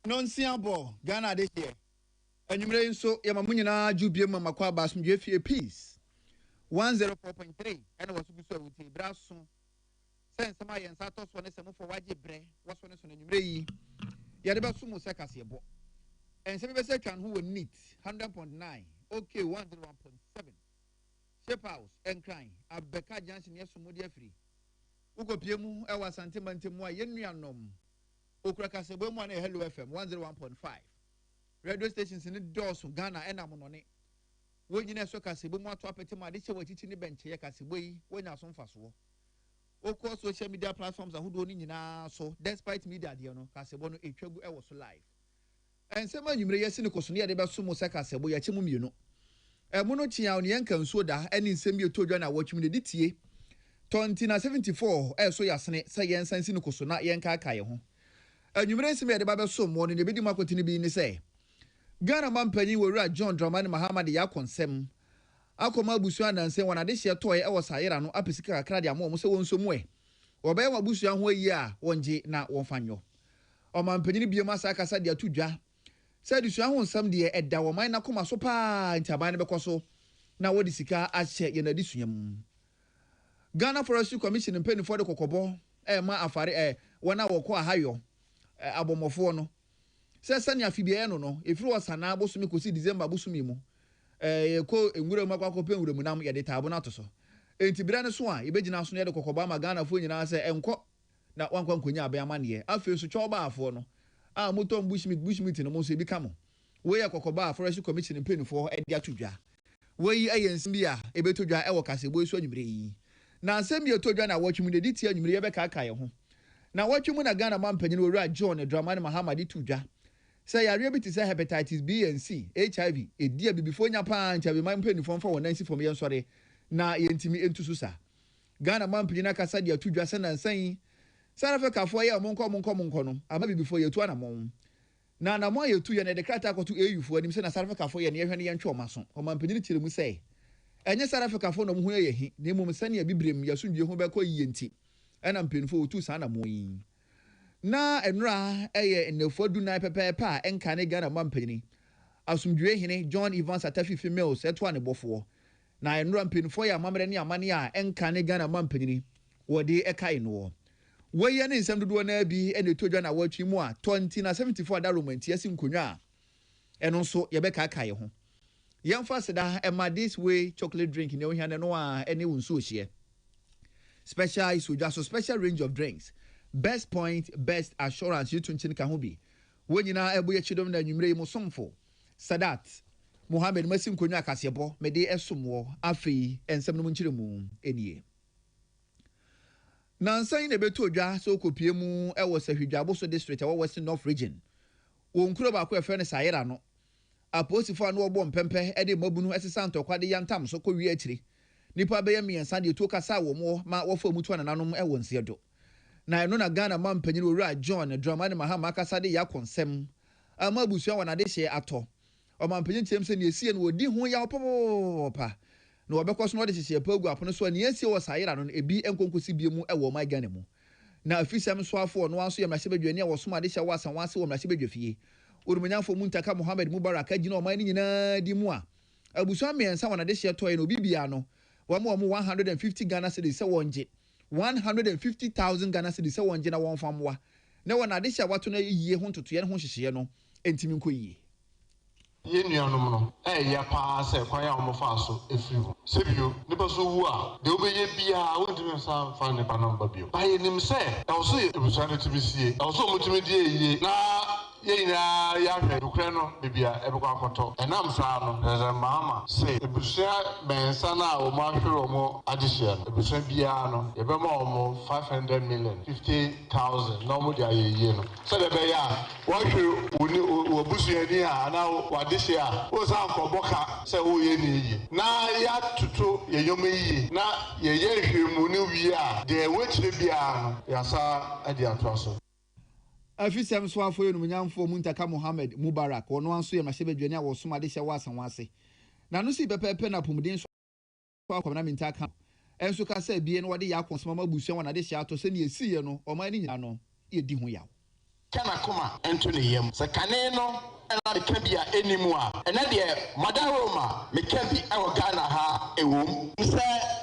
Non siabo Ghana this year. And you may so Yamamunina Jubium Makwa Basm Jeffy Peace 104.3 and was so with a brasso. Sense my and Satos one is for Wajibre, was one is on the Ray. Yadaba Sumo Sakasiabo. And some of who will need 100.9, okay, 101.7. Shape House and Crying, Abeka Junction, yes, Mudia free. Ugo Piemu, our Santimantimwa, Yenuanom. Okraka Sebomane Hello FM 101.5. Radio stations in the doors from Ghana and Amonone. When you know Seboma to Apetima, this is what it's in the bench, Yakasiboy, when you're some fast war. Of course, social media platforms are who don't need now, so despite media, you know, Casebono, a trouble was live. And some of you may see the Cosonia de Basumo Sakasebo, Yachimum, you know. A monotia on Yankan soda, and in semi to Jana watching the DTA. Tontina 74, so yasne, say and Sansino Cosona, Yanka Kayo. And you may see me at the Bible so morning, the video continue being say. Ghana man penny will write John Dramani Muhammad Yakon Sem. Akoma Busuan and say when I this year toy, I was here and Apisika Cradia Mom so one some way. Or by what Busuan way ya, 1G, not 1 fanyo. Or man penny be a massacre said ya 2 said you shall some dear at Dawa Mina Coma so pa in Tabana Becoso. Now what is the car as share in addition? Ghana Forestry Commission and penny for the Cocobo, ma afare, 1 hour qua hayo. Abomofono says Sanya Fibiano no if you was an abosumi could see December busumimo ko ngure makwa pen wure munam ye de tabonato so enti bra ne so a ibegina so ne de kokobama Ghana fo nyina se enko na wankwa nkonya abe amane afi so choba afo no a motom bushmeat no mo so bi kamo we ya kokoba forestry commission pen for e dia tudwa we ayensim bia ebetodwa e wo kasebo so anwumre yi na asem ye todwa na watchmu de ditia anwumre ye be ka aka ye ho. Na watchmu na Ghana man panyin we John Dramani Muhammad tudwa say ya rebi say hepatitis B and C HIV e dia before nya pa ntia be man panyin for Nancy from yen sore na yentimi entu sa Ghana man panyin aka sa dia tudwa se na nsan Sarafe kafo ye monko no ama before ye tu anamon na anamon ye tu ye na de krata akoto eyufo anim se na Sarafe kafo ye na ye hwe ne ye ntwe omaso o man panyin kyeremu say enye Sarafe kafo no mo ho ye hi na mum sane ya bibrem ya sundwe ho be ko yenti ena mpenfo otu sa na moyi na enra eye enefo dunai pepepe a enka ne Ghana mampanyini asumdwe hene John Evans Atafi females eto ane bofo na enra mpenfo ya mamre ne amane a enka ne Ghana mampanyini wode ekai no weye ne nsem dodo na bi ene todwa na watwi mu a 2074 da romanti asi nkonwa eno so ye be ka kai ho yemfa seda ema this way chocolate drink ne ohia ne no a ene wonso hie special isu just a special range of drinks. Best point, best assurance you to nchini ho bi. When you na ebo ye chidom na nwumre mo somfo. Sadat Muhammad Masim konwa kasebo me de esomwo afei ensem no nchire mu enie. Na nsan na beto dwa so kopie mu e wo Sahwidwabo so district e wo Western North region. Wo nkuro ba ko efe ne sayera no. Aposifo no obo mpempe e de mabunu esesa ntokwade yantam so ko wi akiri. Nipa be yem yensa de to kasa wo mo ma wo fa mutu ananom e wo nsedo. Na eno na Ghana man panyin owura John Dramani Mahama kasa de ya konsem ama busua wana de hye ato o man panyin tem se ne esie no odi ho ya opopa na obekoso no de hye pagu apono so ne esie wo sayera no ebi enkonkosi biemu e wo my Ghana mu na afisem so afo no anso yemra sebedwane e wo soma de hye wasan wase wo mra sebedwafie urumanyafo Muntaka Muhammad Mubarak agina o man ni nyina di mu a abusua miensa wana de hye toy no bibia no wo 150 Ghana cedis se wonje 150,000 Ghana cedis se wonje na won famwa na wona de hye wato na yie ho ntoto ye ho hyehye no entimi nko yie ye nuanom no ya pa se kwan ya omofa so efiri sebio ne baso wu a de obeye bia wondimi sa fa ne pa namba bio ba ye nim se e wo so ebusa ne tibisie e wo so motimi die yie na ye ina ya hwe dukre no bibia ebekwa akoto enam sa no ze mama se ebusa bensa na o ma hwere o mo adihye no ebusa bia no ye be ma o mo 500 million 50,000 no mo dia ye no se de be ya wo hwe oni obusu ani a na wadihye a o sa nkoboka se wo ye ni yi na ya tutu ye yom yi na ye hwe mu ni wi a de wechire bia no ya sa ade atraso afisem so afo yenu nyamfo Muntaka Muhammad Mubarak ono anso ye mahebedwane a wo soma de hye wasan wase na no si pepepe na pomuden so akwamna Muntaka enso ka sa bie no wode ya akonsoma mabusua wana de hye ato se ne esiye no o man ni nyina no ye di ho yawo kana koma ento ne yam se kane no ena de ka bia enimu a ena de madaroma me ka bi e Ghana ha ewom se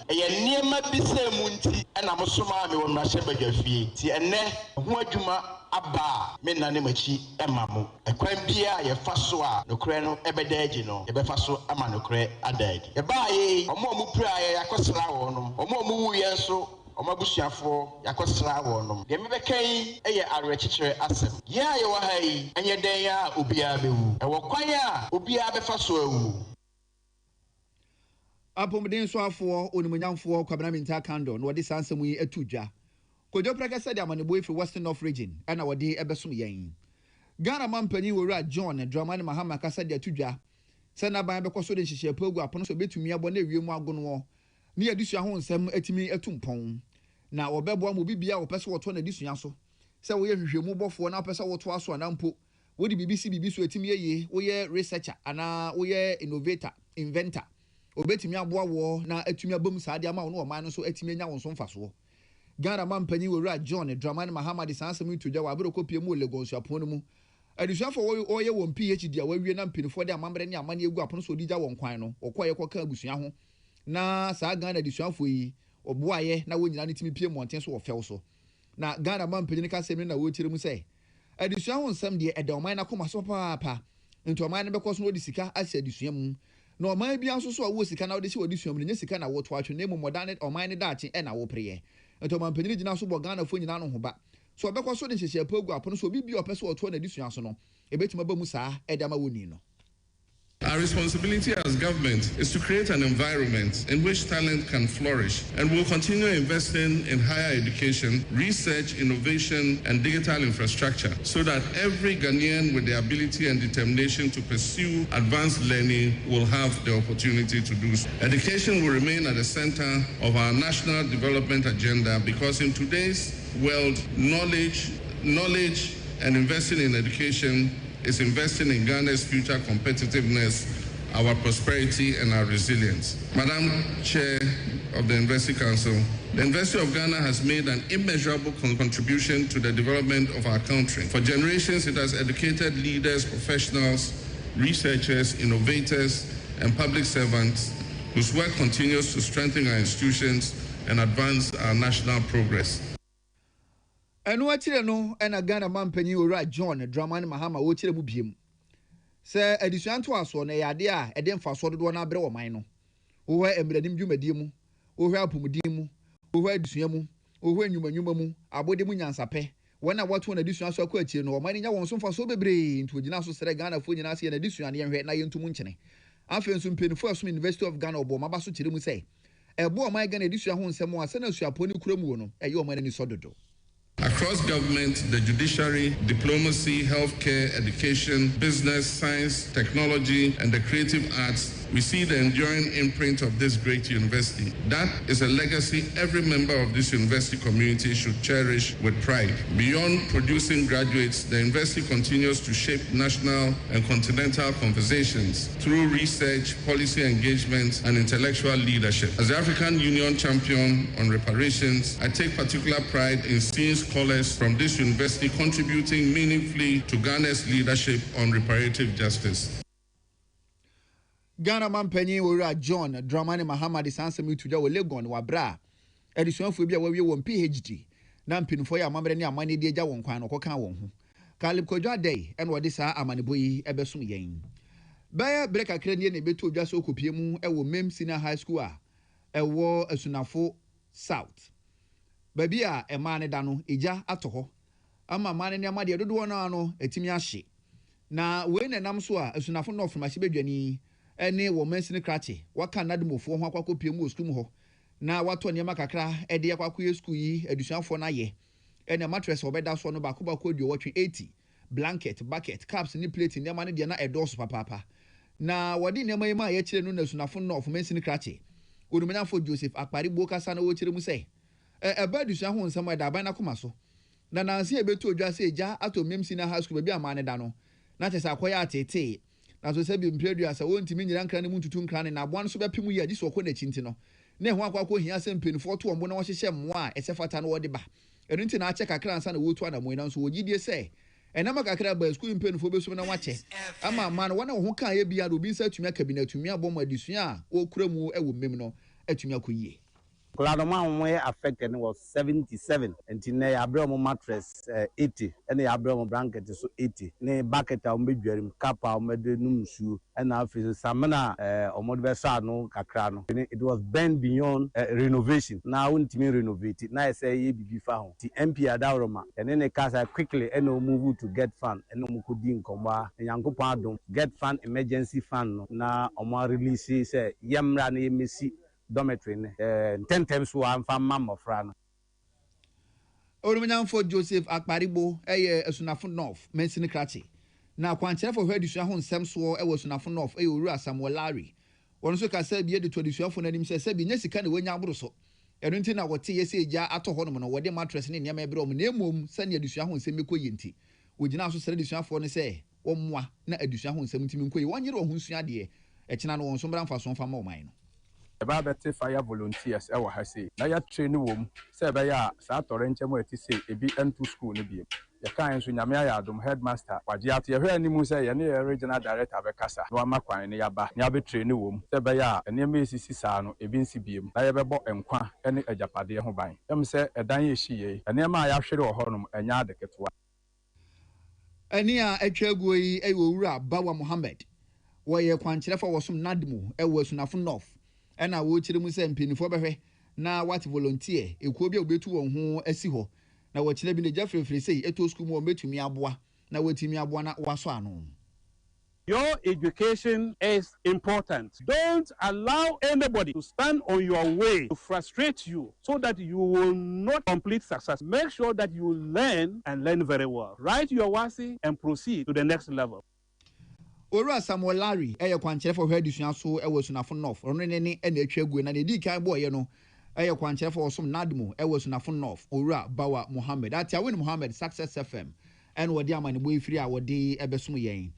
eye niema bi se mu nti ena mo soma me won rahye badwafie ti ene ho adwuma aba me nane machi emamu ekwan bia ye fa so a nokre no ebedagi no ye be fa so ama nokre adagi ye ba ye omo pra ye yakosra wo no omo wu ye so omabusuafo yakosra wo no de mebekan eye arechichire asem ya ye wa hai enye den ya obia bewu e wo kwan a obia be fa so awu apomden so afo onimunyamfo kwabena minta kando no de sansem yi atudwa kojo praka said amanebo ifi Western North region ana wode ebesom yen Ghana mampani wora John Dramani Mahama kasa de atudwa se na ban bekoso de hihye pagu apono so betumi abo na wiem agono ne yadusua ho nsem atimi atumpon na obebo mo bibia wo pese woto na disua so se wo ye hwehwemu bofo na pese woto aso anampo wo di BBC so atimi ye wo ye researcher ana wo ye innovator inventor obetimi aboa wo na atumi abom saade ama wo no man no so atimi nya wo so mfaso Ghana mampani wora John Dramani Mahama de sansem itudwa wa abro kopie mu Lagos apon mu adusuafo wo ye won PhD a wawie na mpinifo de amambre ne amane egu apon so digya won kwan no okoye koka abusua ho na saa Ghana adusuafo yi oboaye na wonyina ne timi pie monten so ofew so na Ghana mampani ka semi na wo tire mu sei adusua ho nsam de edoman na koma so paapa nto oman ne bekoso no de sika ahyɛ adusua mu na oman bia nso so a wo sika na wo de hyɛ adusua mu ne sika na wo to atwe na mu modern oman ne daache e na wo preye nto mampani gina so bo Ghana fo nyina no ho ba so obekoso de hyehyɛ pagu apono so obi bi opese wo to na adusua so no ebetima ba mu saa edama woni no. Our responsibility as government is to create an environment in which talent can flourish, and we'll continue investing in higher education, research, innovation, and digital infrastructure so that every Ghanaian with the ability and determination to pursue advanced learning will have the opportunity to do so. Education will remain at the center of our national development agenda because in today's world, knowledge and investing in education is investing in Ghana's future competitiveness, our prosperity, and our resilience. Madam Chair of the University Council, the University of Ghana has made an immeasurable contribution to the development of our country. For generations, it has educated leaders, professionals, researchers, innovators, and public servants whose work continues to strengthen our institutions and advance our national progress. Enu achire no ena Ghana mampani wora John Dramani Mahama wo chire mu biem se adisuanto aso na yade a ede mfaso dodo na abre wo man no wo embradim dwumadie mu wo apomudin mu wo adisua mu wo anyumanwuma mu abode mu nyansape wona wato na adisua so akwa achire no wo man nya won so mfaso bebre nti ogina so sere Ghana fo nyina se na adisua ne yenhwe na yentum nkyene afa nso mpenifo asom University of Ghana obo maba so chire mu se ebo o man Ghana adisua ho nsem a se na asuapo ni kura mu no eye o man ni so dodo. Across government, the judiciary, diplomacy, healthcare, education, business, science, technology, and the creative arts, we see the enduring imprint of this great university. That is a legacy every member of this university community should cherish with pride. Beyond producing graduates, the university continues to shape national and continental conversations through research, policy engagement, and intellectual leadership. As the African Union champion on reparations, I take particular pride in seeing scholars from this university contributing meaningfully to Ghana's leadership on reparative justice. Ghana mampani wora John Dramani Mahama de sansem itudwa wo Legon wa bra adisuanfo bia wawie won PhD na mpinfo ya amamre ne amane de agya won kwan no koka won ho Kalib Kodwa Day en wode saa amanebo yi ebesom yen baya breka kra ne ne beto odwa so kopie mu ewo Mem Senior High School a ewo Asunafo South baby a emane da no eja atoho ama mane ne amade dodo no ano etimi ahye na we nenam so a Asunafo North mahye bedwani ene wo mensini krache waka nadumofo ho akwakopie mu school ho na wato niam kakra ede akwakoye school yi adusuafo na ye ene mattress obeda so no bako dio watwe 80 blanket bucket caps ni plate niam ne de na edoso papa na wodi niam yi ma ye kire no na Asunafo no of mensini krache odumenyafo Joseph Akparibo kasa na wo kire mu sei eba adusuafo nsam eda aban na koma so na nanse ebeto odwa se eja ato Mem Senior High School bia amane da no na tesa akoya atete na so sebi mpredu asa wontimi nyira nkra ne muntutu nkra ne na aboa no so bepimu yi agisi okọ na chinti no na ho akwa hia se mpenifo to ombo na wo hyehye mmoa esefata no wode ba enu nti na ache kakra ansa na wotu anamu na so wogidie se enama kakra ba school mpenfo be so na wache ama no wana ho kan ye bia do bi nsa atumi akabina atumi abom adisua a okura mu ewo mem no atumi akoyie Kuladoma we affected was 77 and in a abromo mattress 80 and a abromo blanket so 80 ne bucket a umbedwerim kappa umede numsu and after samana omodbesa no kakra no it was bent beyond renovation now untimi renovate it na say ye bibi fa ho ti MP adawroma and then the casa quickly and move to get fund and mukudi nkomba yankopon adom get fund emergency fund no na omo release say yemra na yemesi dormitory 10 times one from Mamma Fran. Orumanyam for Joseph Akparibo, Sunafo North, Mensini Krachi. Now, Quantia for her Dishahon Samswo, Sunafo North, Ura Samuel Larry. One so can say, be the tradition for him, says, be Nessican when Yabroso. I don't think what TSA ja at home or what mattress in Yamabro, Nemum, send your Dishahon Semico Yinti. We did also say Dishah for say, or moi, not a Dishahon 17 1 year old who's Yadia, a Chinan on some for some from mine. About fire volunteers, our Hasi. Now you train womb, say by ya, Satoranche Moeti say, a bit and to school, maybe. The kind of Yamaya, Dom headmaster, but yet you hear any Musa, any regional director of a casa, no Makwa in Yaba, Yabe train womb, say by ya, and near Mrs. Sano, a Vinci beam, I ever bought and qua, any a Japadi Hobine. Them say a Daniel Shie, and near my Ashero Honum, and Yadeket one. Ania Echegui, Ewura, Bawa Mohammed, where your Quanchefa was some Nadmu, Sunafo North. And I would tell him saying for now what volunteer, it could be a bit to who a siho. Now what you the Jeffrey say, it was school to me abwa. Now what me abwana wasano. Your education is important. Don't allow anybody to stand on your way to frustrate you so that you will not complete success. Make sure that you learn and learn very well. Write your WASI and proceed to the next level. Ora Samuel Larry, Quanchef for her disha so Sunafo North, or any Chegu and a DK boy, Quanchef for some Nadmo, Sunafo North, Ora Bawa Mohammed, that's Yawin Mohammed, Success FM, and what Yaman way free our day Ebesumuye.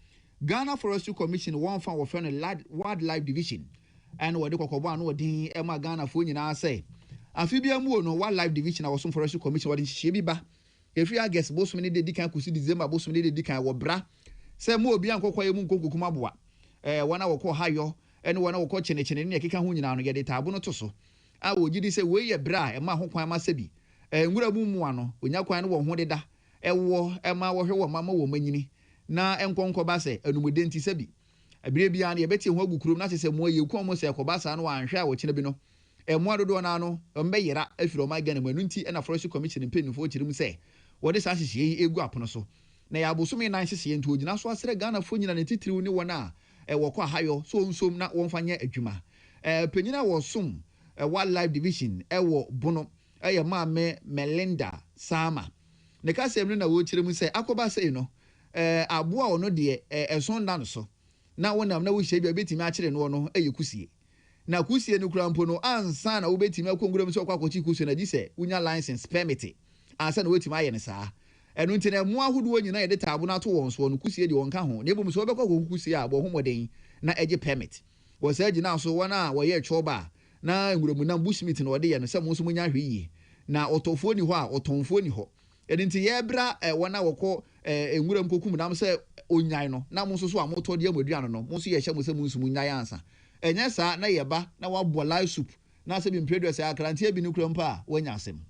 Ghana Forestry Commission, one found of wildlife division, and what the Cocoban or D. Emma Ghana for you now say. Amphibia no wildlife division, our some Forestry Commission, what in Shibiba. If you guess, both many the Dikan could see December, both many the Dikan or bra. Say more beyond Cocoa Kumabua. One hour call higher, and 1 hour coaching it in a Kikahunan and get a tabuno toso. I would you say, way a bra, and my home masebi. And would a boom one, when you can one da. A war, and my war, mamma woman. Na enkonko base enumudenti sebi abire an ye beti ho agukuru na sese mo ye kom se kobasa no anhwe a wo kine bi no emo adodo na no mbeyira afiro ma gana manu nti na forestry commission mpanyufo kirim se wo de sa hihye egu apono so na ya bosome nan hihye nti ogina so asere Ghana fo nyina ne titiriw ni wona wo kwa hayo so nsom na wo mfanye adwuma panyina wo som wildlife division wo bono ye maame Melinda Sama ne ka sem na wo kirim se akobasa no aboa ono de eson dan so na wonam na wo hye bia betimi a kire no no kusie na kusie no kura mpo no ansa na wo betimi akonguram so kwakochi kusie na gise unya license permit ansa na wetimi aye ne saa enu ntine mu ahodo nyina ye de taabo na to won so no kusie de wonka ho na ebom so obekọ kusie a bo homoden na eje permit wo sa gina so wona wo ye choba na nguramu na bushmeat na ode ye no se mo so munya hwe na otofo ni ho a otonfo ni ho edinti ye bra wona wokọ enwuram kokum nam se onyan no na mo so so amoto de amuaduano no mo so ye hye mo se mo nsumu nyan ansa enya sa na ye ba na wabo live soup na se bi mpredo se akrantie bi ne kuram pa wanya asem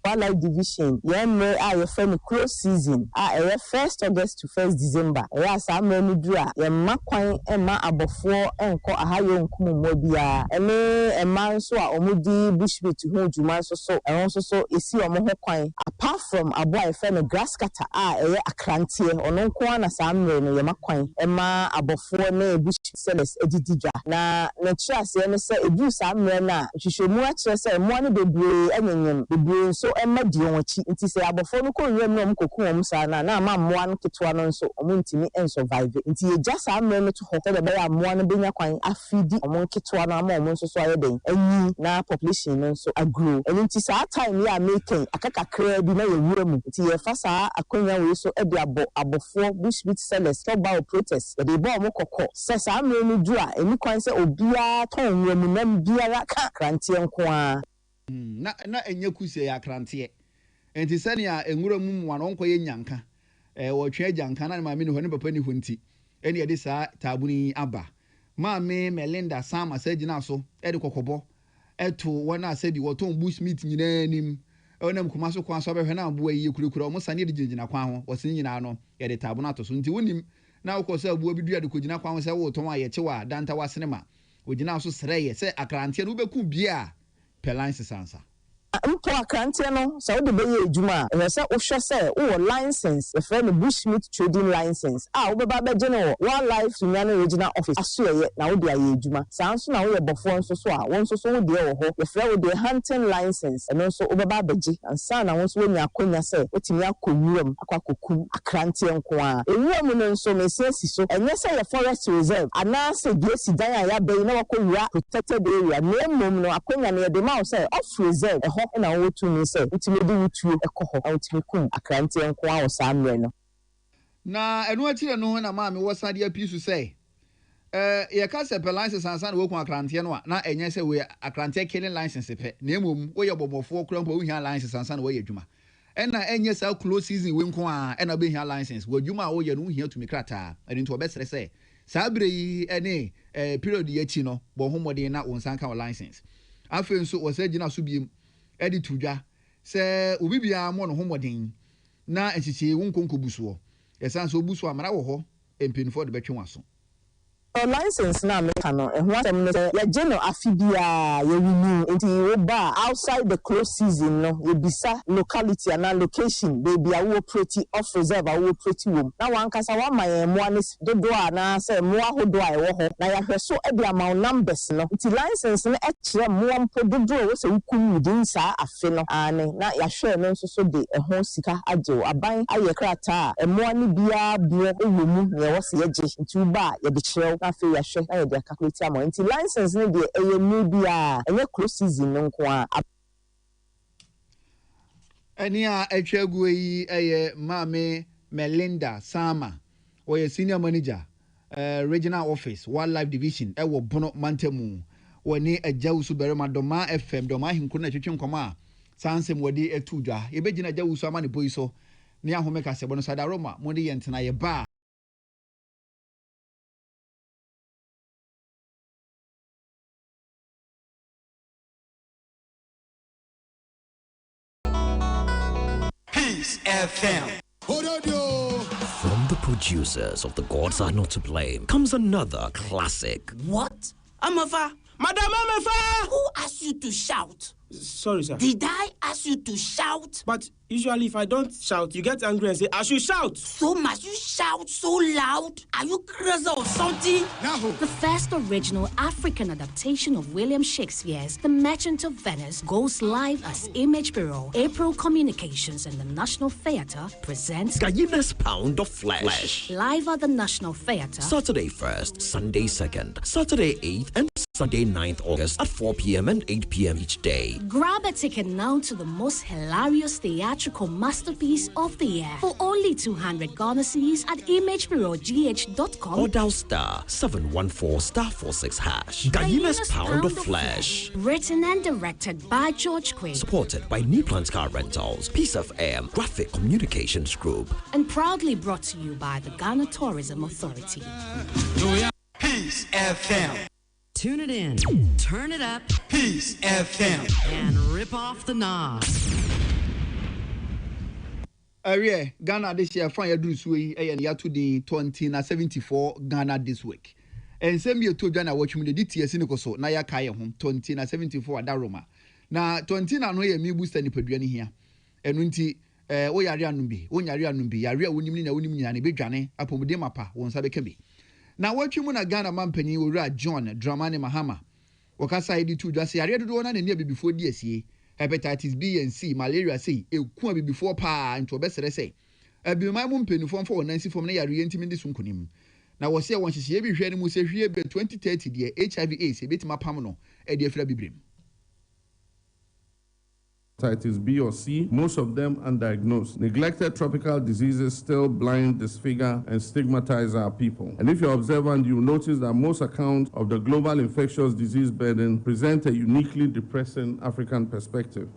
wildlife division yemre a your friend close season a 1st August to 1st December ya sa amenu dura ye makwan ema abofo enko ahayo nkumu mobia ene ema nso a omudi bushmeat ho djuma so esi omo ho kwan apart from abo a friend grass cutter a akrantie ono nko na sa amre no ye makwan ema abofo na bushmeat sellers edididwa na nature ase ne se edu sa amre na hwehwemu a kire se mo ne bebre anyanyam bebre so emma dionchi nti se abofo no ko nwem no mkoku won sa na ama mmoa no ketwa no nso omuntimi en survive nti ye just amre no to hotel be ya mmoa no benya kwan afidi omon ketwa no ama omon nso so ayeden anyi na population no nso agro nti sa time ya making akakakra bi na ye wura mu nti ye fa sa akonya we so e de abofo bushmeat sellers to ba protest de bo omokokọ se sa amre no du a eni kwan se obia ton nwem nam biara ka krantie nko a na enye kusie ya krantie enti sane a enwura mu mu ano nkoye nyanka wɔtwe agya nkana ne maame ne hɔ ne papa ne hɔ nti ɛne yɛde saa taabuni aba maame Melinda Sama sɛ gyina so ɛde kɔkɔbɔ ɛto wɔn a sɛ bi wɔtɔn bush meat nyinaa anim ɛwɔnam kuma so kwan so bɛhwɛ na aboa yi kurakura ɔmo sane de gyina kwan ho wɔsene nyinaa no yɛde taabuna ato so nti wonim na wokɔ sɛ aboa bi dua de kɔgyina kwan ho sɛ wotɔn a yɛkyewa danta wasene ma wɔgyina so srɛyɛ sɛ akranteɛ no wobɛku bia pɛlan sesansa mpo akrante no so wo de beye adwuma e se wo hwɛ se wo license e fe no bushmeat trading license wo be ba beje no wildlife sunyane regional office asoye na wo de aye adwuma sanso na wo ye bofo nso so a won so wo de wo ho e fe wo de hunting license no so wo be ba beje ansa na won so wo nya akonya se otimi akowuram akwakoku akrante nko a ewuram no nso mesesi so enye se ye forest reserve ana se die si dan a ya be na wakowura protected area na mom no akonya na ye de ma wo se off reserve na wo tu ni say utimi de wutuo ekoho na utimi kum akrante enko a wo samre no na enu akire no na maame wo sade apisu say ye ka se pe license ansa na wo kun akrante no na enye se we akrante killing license pe na emom wo ye bobofo kura mpo wo hia license ansa na wo ye adwuma ena enye sa close season we nko a ena be hia license wo adwuma wo ye no hia tumi krata eni nto obesere say saa bre yi ene period ye chi no bo homode na wo nsan ka license afi nso wo sa gina so biem edi tudwa se obi bia mo no homodin na enchichi wonkonko busuo esan so busuo amara wo ho empinfo de betwe waso license na America no ehun asem no ye je no afibia ye renew enti wo ba outside the close season no ye bisa locality and location baby a wo operate off reserve a wo operate wom na wan kasa wa maye mo ani dodo a na say mo ahodo a wo ho na ya hweso e bia ma numbers no enti license no e kire mo mpo dodo wo se wukum within sa afe no ane na ya hwe no nso so de ehun sika agye aban aye krata a mo ani bia buo ewemu ne wo se ye je enti ba ye de kire afi ya hwe na de calculate am nti license no de eye mu bia enye close season no nko a eni a etwagu yi eye maame Melinda Sama o ye senior manager regional office wildlife division e wo bono mantemu woni ajawusu berema doma FM doma hinku na twetwe nkoma a sansem wodi etudwa ye begina ajawusu ama ne boyi so ne ahomeka sebo no sada roma mo de yentena ye ba FM. From the producers of The Gods Are Not to Blame comes another classic. What? Amafa? Madam Amafa! Who asked you to shout? Sorry, sir. Did I ask you to shout? But usually if I don't shout, you get angry and say, I should shout. So must you shout so loud? Are you crazy or something? No. The first original African adaptation of William Shakespeare's The Merchant of Venice goes live as Image Bureau, April Communications and the National Theatre presents Gallina's Pound of Flesh. Live at the National Theatre. Saturday 1st, Sunday 2nd, Saturday 8th and Sunday 9th August at 4 p.m. and 8 p.m. each day. Grab a ticket now to the most hilarious theatrical masterpiece of the year for only 200 Ghana cedis at imagebureaugh.com or dial star 714 star 46 hash. Gallina's Pound of Flesh. Written and directed by George Quinn. Supported by New Plant Car Rentals, Peace FM, Graphic Communications Group. And proudly brought to you by the Ghana Tourism Authority. Peace FM. Tune it in, turn it up, Peace FM, and rip off the knob. Ghana this year, fine do sway, and ya to the 2074 Ghana this week. And send me a to Ghana watch me the DTS in the so, Naya Kaya home, 2074 at Daroma. Now, 20 I know me boost any pedrini here. And winty, oh, Yarianumbi, Yaria Winnie, and a big Johnny, upon the mapa, once I can be. Na watch you na Ghana man penny ura John Dramani Mahama. Wakasa edi tu just ya redo na ne before DSE. Hepatitis B and C, malaria say, e ku abi before pa into obesere say. Abi my mum penny form for Nancy from na ya reentimi de sunkunim. Na wo se won hye bi hwe ne mu se hwie be 2030 de HIV AIDS e betima pam no e de afra bibrim. Hepatitis B or C, most of them undiagnosed. Neglected tropical diseases still blind, disfigure, and stigmatize our people. And if you're observant, you'll notice that most accounts of the global infectious disease burden present a uniquely depressing African perspective.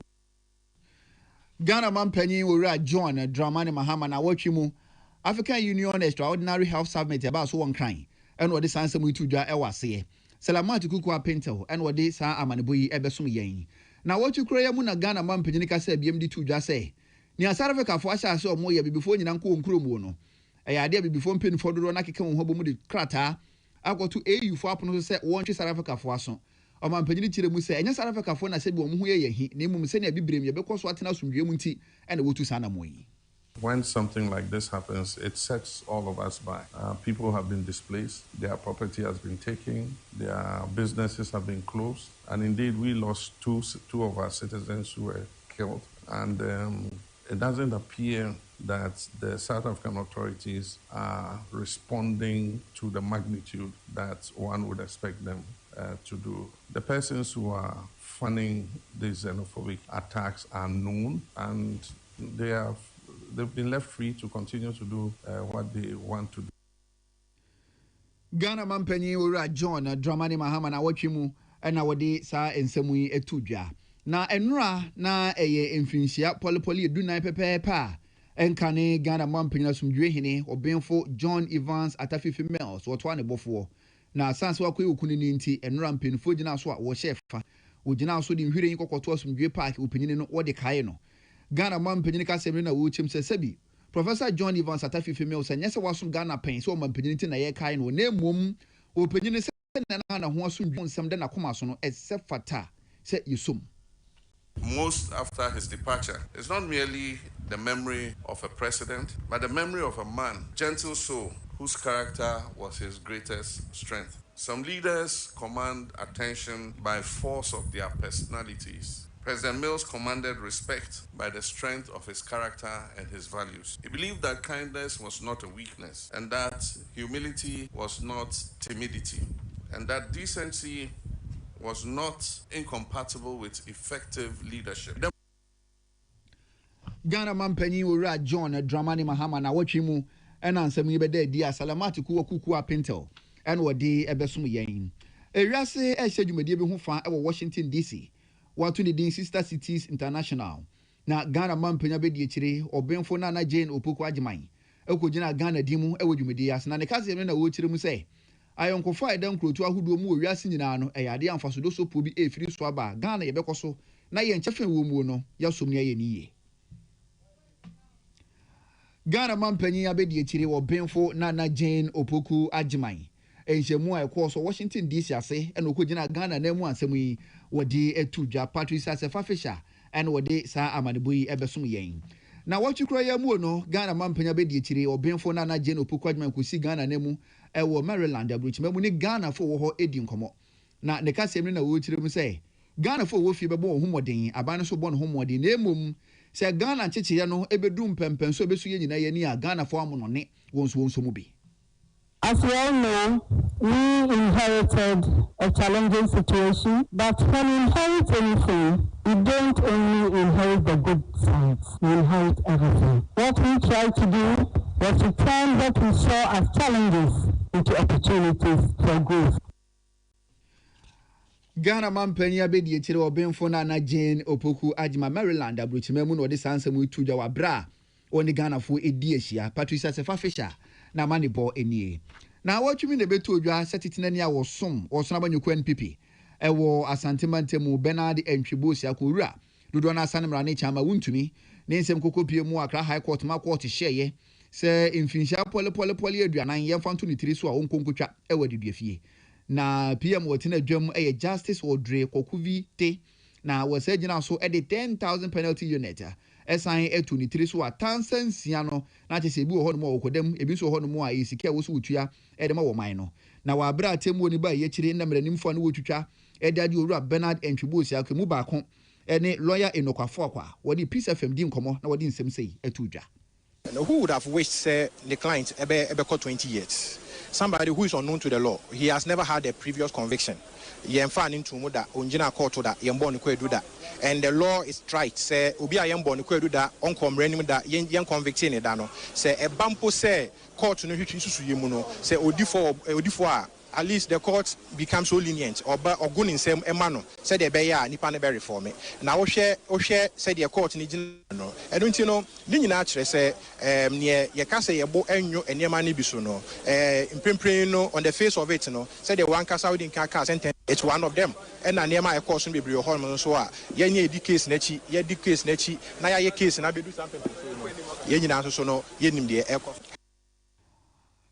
Ghana man penny ura John Dramani Mahama na wachimu African Union Extraordinary Health Summit about so one crying and what the sans mu tuja ewase Salamatu kuku apento and what this sa amaneboyi ebesum yen na what you cry mu na Ghana man pejinika say BMD tuja say ni asarafe kafo asha so mo ye before nyina nko nkromu no eya ade before mpeni fodoro na keke ho bomu de krata akoto AU fo apono say won twe sarafe kafo aso o man pejini tire mu say enya sarafe kafo na se bi omo ho ye yehi na emum se na bibrem ye bekoso atena somdwe mu nti ena wotu sana moyi. When something like this happens, it sets all of us back. People have been displaced, their property has been taken, their businesses have been closed, and indeed we lost two of our citizens who were killed. And it doesn't appear that the South African authorities are responding to the magnitude that one would expect them to do. The persons who are funding these xenophobic attacks are known, and they've been left free to continue to do what they want to do. Ghana Mampany Ura John Dramani Mahama na watchimu na wode saa ensemu yi etudwa. Na enura na eye mfinhia polepoli edunan pepepa enkane Ghana Mampany na sumdwe hene obenfo John Evans Atafifi Mills wotwa ne bofo. Na sanse wakwe okunini nti enura mpenfo gina so a wo shefa. Wo gina so de nhwire yikokoto sumdwe park opanyine no wode kae no. Ghana Mampany ka semre na wo chim sesabi. Professor John Evans Atafifi Mills nyese waso Ghana pen so Mampany nti na ye kae no na emom opanyine se na ho asumdwe nsem de na koma so no esefata se yesum. Most after his departure, it's not merely the memory of a president, but the memory of a man, gentle soul, whose character was his greatest strength. Some leaders command attention by force of their personalities. President Mills commanded respect by the strength of his character and his values. He believed that kindness was not a weakness, and that humility was not timidity, and that decency was not incompatible with effective leadership. Ghana Mampany Ura John Dramani Mahama na watchimu ena ansem yebede dia Salamatu kuku apintel en wode ebesum yen. Ewiase ehedwumade bi ho fa e Washington DC. Watu ni din Sister Cities International. Na Ghana Mampany abedi ekire obenfo na Jane Opoku Agiman. Ekogina Ghana dimu e wodwumade ase na ne kase na wo kire mu say ayonkofo eden krotu ahudo mu owiase nyina no eyade amfasodo so po bi efiri so aba Ghana yebekoso na ye nchefe wo mu no yasom ne ye niye. Ghana Mampany abedi ekire obenfo na Jane Opoku Agiman. Enjemu a ekoso Washington DC ase ena okogina Ghana na mu ansemu yi wodi etudwa Patricia Sefafisha ena wodi sa amaneboyi ebesum yen. Na wachukura ya mu no Ghana Mampany abedi ekire obenfo na Jane Opoku Agiman kusi Ghana na mu ewo Maryland abruchimemu ni Ghana fo wo ho edi nkomo. Na ne kasemre na wo kire mu say Ghana fo wo fi bebo ho modern aban so bo no ho modern na emom se Ghana chechiye no ebedu mpempen so ebesu ye nyina ye ni a Ghana fo amono ne wonso mu bi. As we all know, we inherited a challenging situation, but when we inherit anything, we don't only inherit the good sides, we inherit everything. What we tried to do was to turn what we saw as challenges into opportunities for growth. Ghana Mampany abedi ekire obenfo na Jane Opoku Agiman Maryland abruchimemu no de sansemu tuja wa bra oni Ghana fo edi ehia Patricia Sefafisha na manibo enie na watwumi ne betu odwa setitinani a wosom wosona banyuko NPP ewo asantemantem Bernard Entwibosi akowura dodo na asanemra ne chama wuntumi ne nsem kokopie mu Accra High Court ma court hyeye se infinhia pole aduanan yemfanto ne tiri so a onkonkotwa ewo deduafie na PM wotina dwam Justice Audrey Kokuvi te na wose gina so e de 10,000 penalty unit esan etu ni tiri so atansansia no na chese bi wo ho no mo okodam ebi so ho no mo a esika wo so wutua e de ma wo man no na wa bra temu ni ba ye kire na mranim no wotwitwa e de ade owura Bernard Entwibosi akemu ba ko ene lawyer Enokwafo akwa wo di Peace FM di nkomo na wo di nsem sei etudwa. Who would have wished the client ebe 20 years? Somebody who is unknown to the law. He has never had a previous conviction. Yemfa into muda onjina court da yembo ni kwedu da. And the law is right. Say obi a yembo ni kwedu da onkomre ni da yen convict ni da no. Say e bampo say court no hwetwi susu yemu no. Say odifo a at least the court becomes so lenient or good in same emano said the beya nipa ne be reform it now share said the court ni no I don't know ni nyina kire say near ye ka say ye bo enyo enema ne bi so no impempren no on the face of it no said the one kasa within ka sentence it's one of them and na nema e course no be brio hall so a ye nya edi case na chi ye di case na chi na ya ye case na be do something ye nyina so no ye nim de e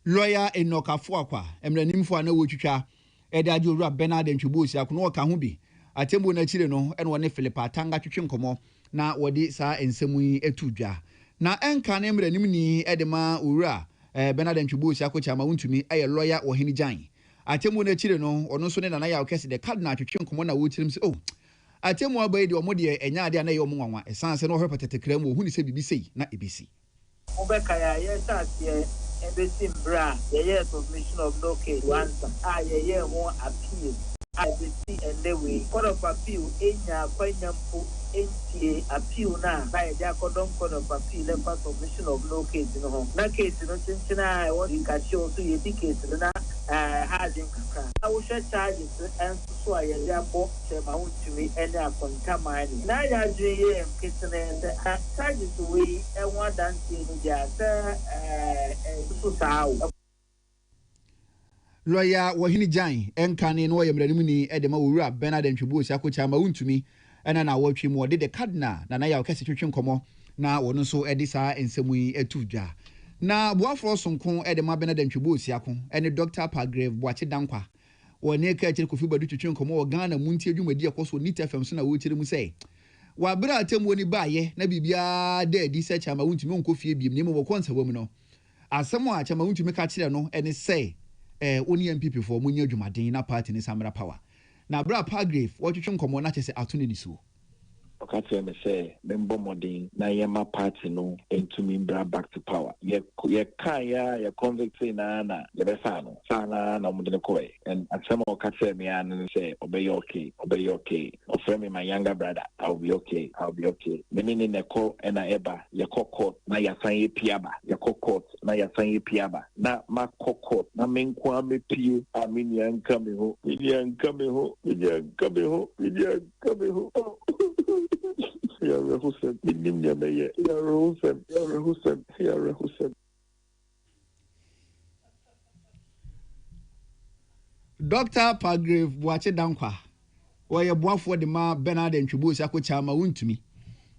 lawyer Enokafo Akwa emranimfo na wotwitwa edaje owura Bernard Ntwebosi akono waka ho bi atembo na chire no ene wone Philip Atanga twetwe nkomo na wodi saa ensemu yi etudwa na enka na emranim ni edema owura Bernard Ntwebosi akocha ma wontumi eye lawyer wo hini jan atembo na chire no ono so ne na ya okese de cardinal twetwe nkomo na wotirim se atembo abai de omode enya ade na ye omonwanwa esanse no horepatetekra mu ohuni se bibisi na ebisi obeka ya yesase embassy bra ye submission of no case answer ye won appeal IBC and the way court of appeal enya kwanyampo NTA appeal na by the court of appeal level submission of no case no na case no chinchina what you can show so ye case na hard in kaka I will share charges and so I therefore say my own to me any contamination na ya je case na charges we and one dance in the so sao lawyer Wahini Jan enkane no yemranim ni edema owura Bernard Ntwebosi akocha ma wontumi ena na wotwe mu de cardinal na ya okese twetwe nkomo na wono so edi saa ensemu yi etudwa na boafro sonko edema Bernard Ntwebosi akon ene Dr. Pagrave Boache Dankwa woni ka kire Kofi Badu twetwe nkomo wo Ghana muntie dwumadi akoso NIT FM so na wotire mu sei wa bra atemu ni baaye na bibia da edi se chama wontumi onkofie biem ne mo konsa wom no asemo a chama wontumi ka kire no ene sei oni MPP for munye dwumaden na party ni Samra Power na bra Pagrave wotwetwe nkomo na chese atuni ni so okate me say member modern na yema party no into me bra back to power ye kan ya convict na ye be no sana na mudene koy and asema okate me an say obey okay offer me my younger brother I'll be okay me ni ne ko na eba ye court na ya san ye piaba ye court na ya san ye piaba na ma court na me nko me pie amini anka me ho Yara Hussein, Yara Hussein. Dr. Pagrave Boache Dankwa oye boafo de ma Bernard Ntwebosi akocha ma wontumi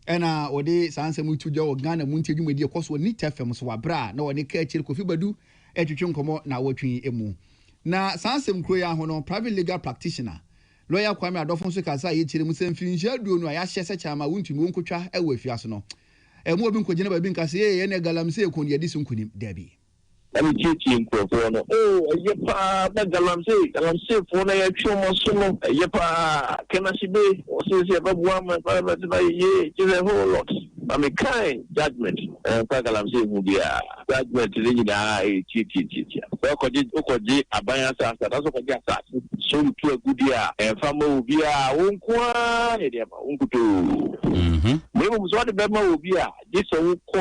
ena ode sanse mutudwa wo Ghana muntie dwumadi akoso NIT FM so wabra na woni ka kire Kofi Badu etwetwe nkomo na wotwe emu na sanse mkro ya ho no private legal practitioner lawyer Kwame Adofo so kasa ye kire mu semfinhia duo no ya hye se chama wontumi wonkotwa e wafiaso no emu obi nkogene ba bi nkase ye ne galamse ekon ye disi nkunim dabi I'm teaching for no. Yepa, the galamse for the actual sumo. Yepa, can I see be? Or says woman, but ye, is a whole lot. I mean, kind judgment. Galamse would be a judgment in the eye, teacher. Okoji, Abaya, that's what I got. So to a good year, and family will be a unqua, maybe was what the Bema will be a this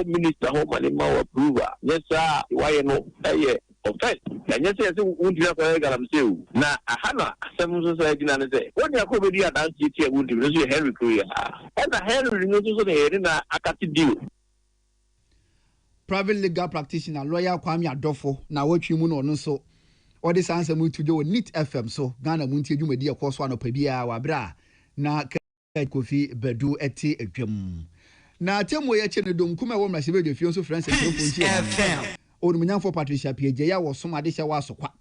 minister home and more approver. Yes, sir, why no? Offense. And yes, I won't have a galamse. Now, a Hannah, some society, and say, what you are comedy at GT would do, Henry Korea. And the Henry knows the head in a cat deal. Private legal practitioner, lawyer Kwame Adofo, na wotwe mu no no so. All this answer mu to do NIT FM so Ghana muntie dwumadi akoso anopa bia wa bra na Kofi Badu eti adwam. Na temo ye che ne dom kuma wo mra sebe de fie so France FM. Onumunyamfo Patricia Pieje ya wo som ade hye wa sokwa.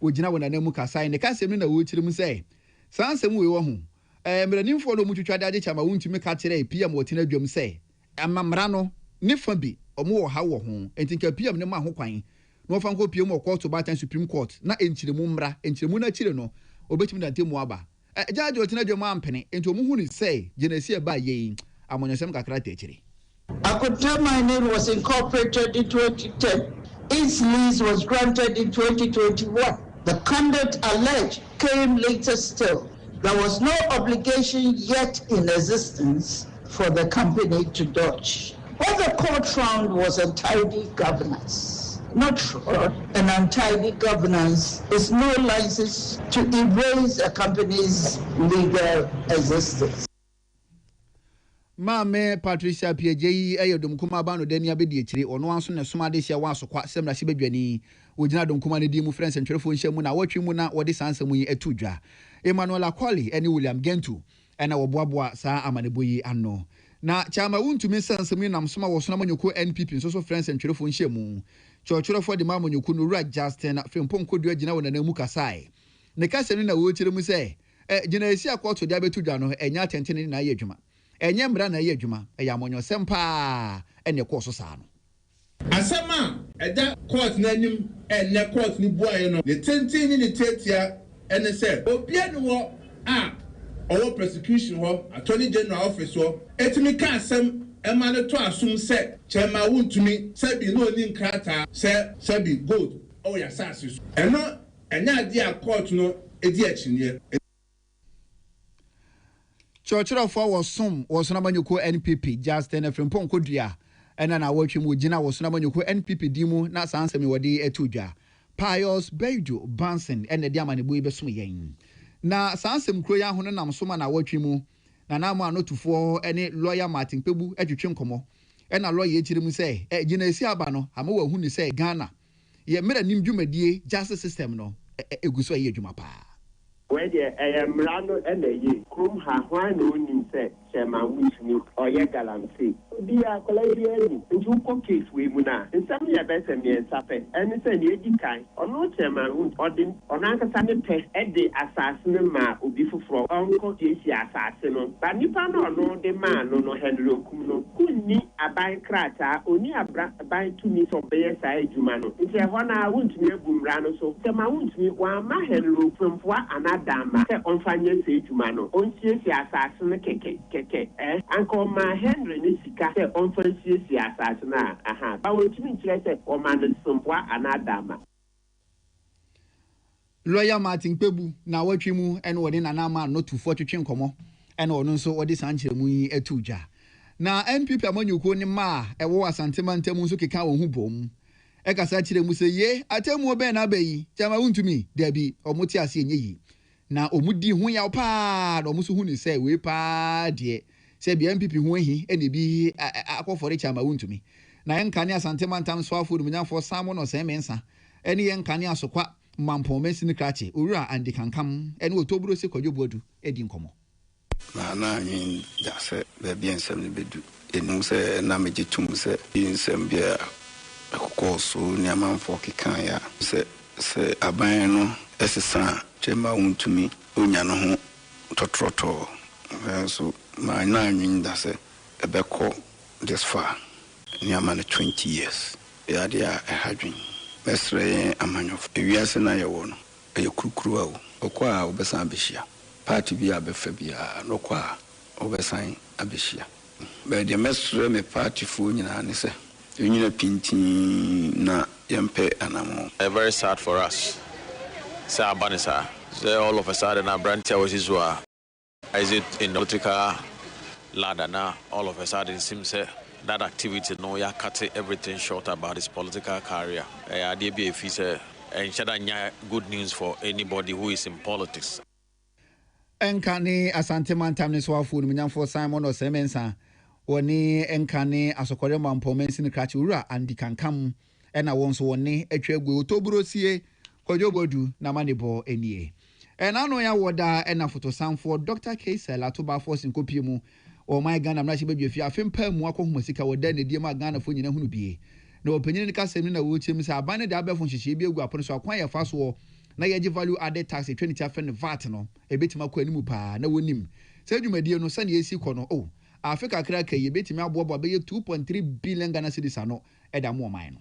Ogina wona na mu kasai ne kasem na wo kire mu sei. Sansem we wo ho. Mranimfo no mutwitwa de ade chama wontumi ka kire PM wotina adwam sei. Amamra no ne fa bi omo wo ha wo ho. Entinka PM ne ma ho kwan. No fa nko PM court to Batan Supreme Court na enchiremu mra enchiremu na chire no obetimi na temu aba. Judge wotina adwam ampene enti omo hu ni sei genesi e ba ye amonyesem kakra ta chire. Akan Mining was incorporated in 2010. Its lease was granted in 2021. The conduct alleged came later still. There was no obligation yet in existence for the company to dodge. What the court found was untidy governance. not fraud and untidy governance is no license to erase a company's legal existence. Mame Patricia PJ Ayodum Kuma Bano Denia Bedi, or no answer, Suma de Sia was quite similar Sibani, with Nadum Kumani Dimu friends and telephone Shamuna, watching Muna, what this answer we a tuja. Emmanuel Aquali, and William Gentu, and our Boabwa Sa Amanibui Anno. Na chama wuntu mi sanse mi nam soma wo sona manyoko NPP so friends and telephone shemu chochoro for the mama nyoko no right Justin frempon kodua gina wona na mu kasai ne kase na wo kire mu se gina esi akoto dia betu dwa no enya tentene na ye adwuma enye mra na ye adwuma ya amonyo sempa ene ko so sa no asama eda court na nim ene court ni boye no ne tentene ni ne tetia ene se obia ni wo our prosecution attorney general office etimi ka asem emane to asum se chema wuntumi se bi no ni nkrata se bi gold ya sasis eno enya ade a court no edi achinie chochoro for was some was na manyoko NPP Justin Frempon kodua ena na watwi mu gina was na manyoko NPP dimu na sansem wode etudwa Pius Bejo Bansen ene dia manebu ibesom yen na sansem kro ya hono nam soma na watwi mu na na ma notufo ene lawyer Martin Pebu adwetwe nkomo ena lawyer ekire mu se gina esi aba no ama wa hu ni se Ghana ye mera nim dwumadie justice system no eguso ye dwuma pa where the Mrano and the ye krum ha hwan no nim se chema wutni oye galamsey bi a kolai ni nju ko case we mu na nsam ya be se mi ensape eni se ni edi kan ono chema odin onanka sa ne pe e de asase ne ma obi foforo onko esi asase no ba nipa no no de ma no Henry Okum no kunni aban krata oni aban tumi so be sa adwuma no nti e ho na wuntumi agu Mrano so chema wuntumi wa ma Henry Okum ana dama se onfanye se adwuma no onsie asase ne keke anko ma Henry ne sika se onfansie si asase na ba wotumi nkire se o ma ne sompwa ana dama lawyer Martin Pebu na watwi mu ene wode na na ma no tufo twetwe nkomo ene ono nso wode sankire mu yi etudwa na NPP amanyuko ni ma ewo asantema ntemu nso keka wo hu bom ekasa kire mu se ye atemu obe na abayi chama wuntumi dabi omoti ase enye yi na omudi hu ya pa na omuso hu ni se we pa de se bi NPP hu ehi ene bi akofore chama wuntumi na yenkane asantema ntam so afo dum nyafo samo no se mensa ene yenkane asokwa mampo mesini krache owura andi kankam ene otoburo se kwadwobodu edi nkomo na anyin da se be bi ensem ne bedu enu se na mejitum se ensem bia akoko so ni amanfo kekan ya se aban no esesa chema wuntumi onya no ho totroto so ma na anyin da se ebeko this far ni amane 20 years ya dia hadwin mesre amanyof ewiase na yewo no kurukuru awo okwa obesan behia party bi abefa bia no kwa obesan abehia be de mesre me party fu nyina ne se nyina pintin na yempe anamo. Very sad for us. Say Abanisa. Say all of a sudden our brand was Israel. Is it in the political ladder now? All of a sudden it seems that activity no ya cut everything short about his political career. And shada good news for anybody who is in politics. Enkane asantema ntamne so afu no nyamfo Simon Osemensa woni enkane asokore mampomensi ne krachi ura andi kankam ena wonso woni atwagwe otoburosie kwadwobodu na manebo enie enano ya woda ena fotosanfo Dr. Kaisel atoba force nkopie mu o my Ghana mrachi badwafi afempa mu akohumasika woda ne die ma Ghana fo nyina hunu bie na opanyini ka sem na wo chem sa abane de abefo nhihye bi egu apono so akwan ya faso na yeji value added tax 20 afen VAT no ebetima kwa animu pa na wonim se dwumadie no sane esi kɔ no Africa kraka yebetima abobo be 2.3 billion Ghana cedis ano edamo man no.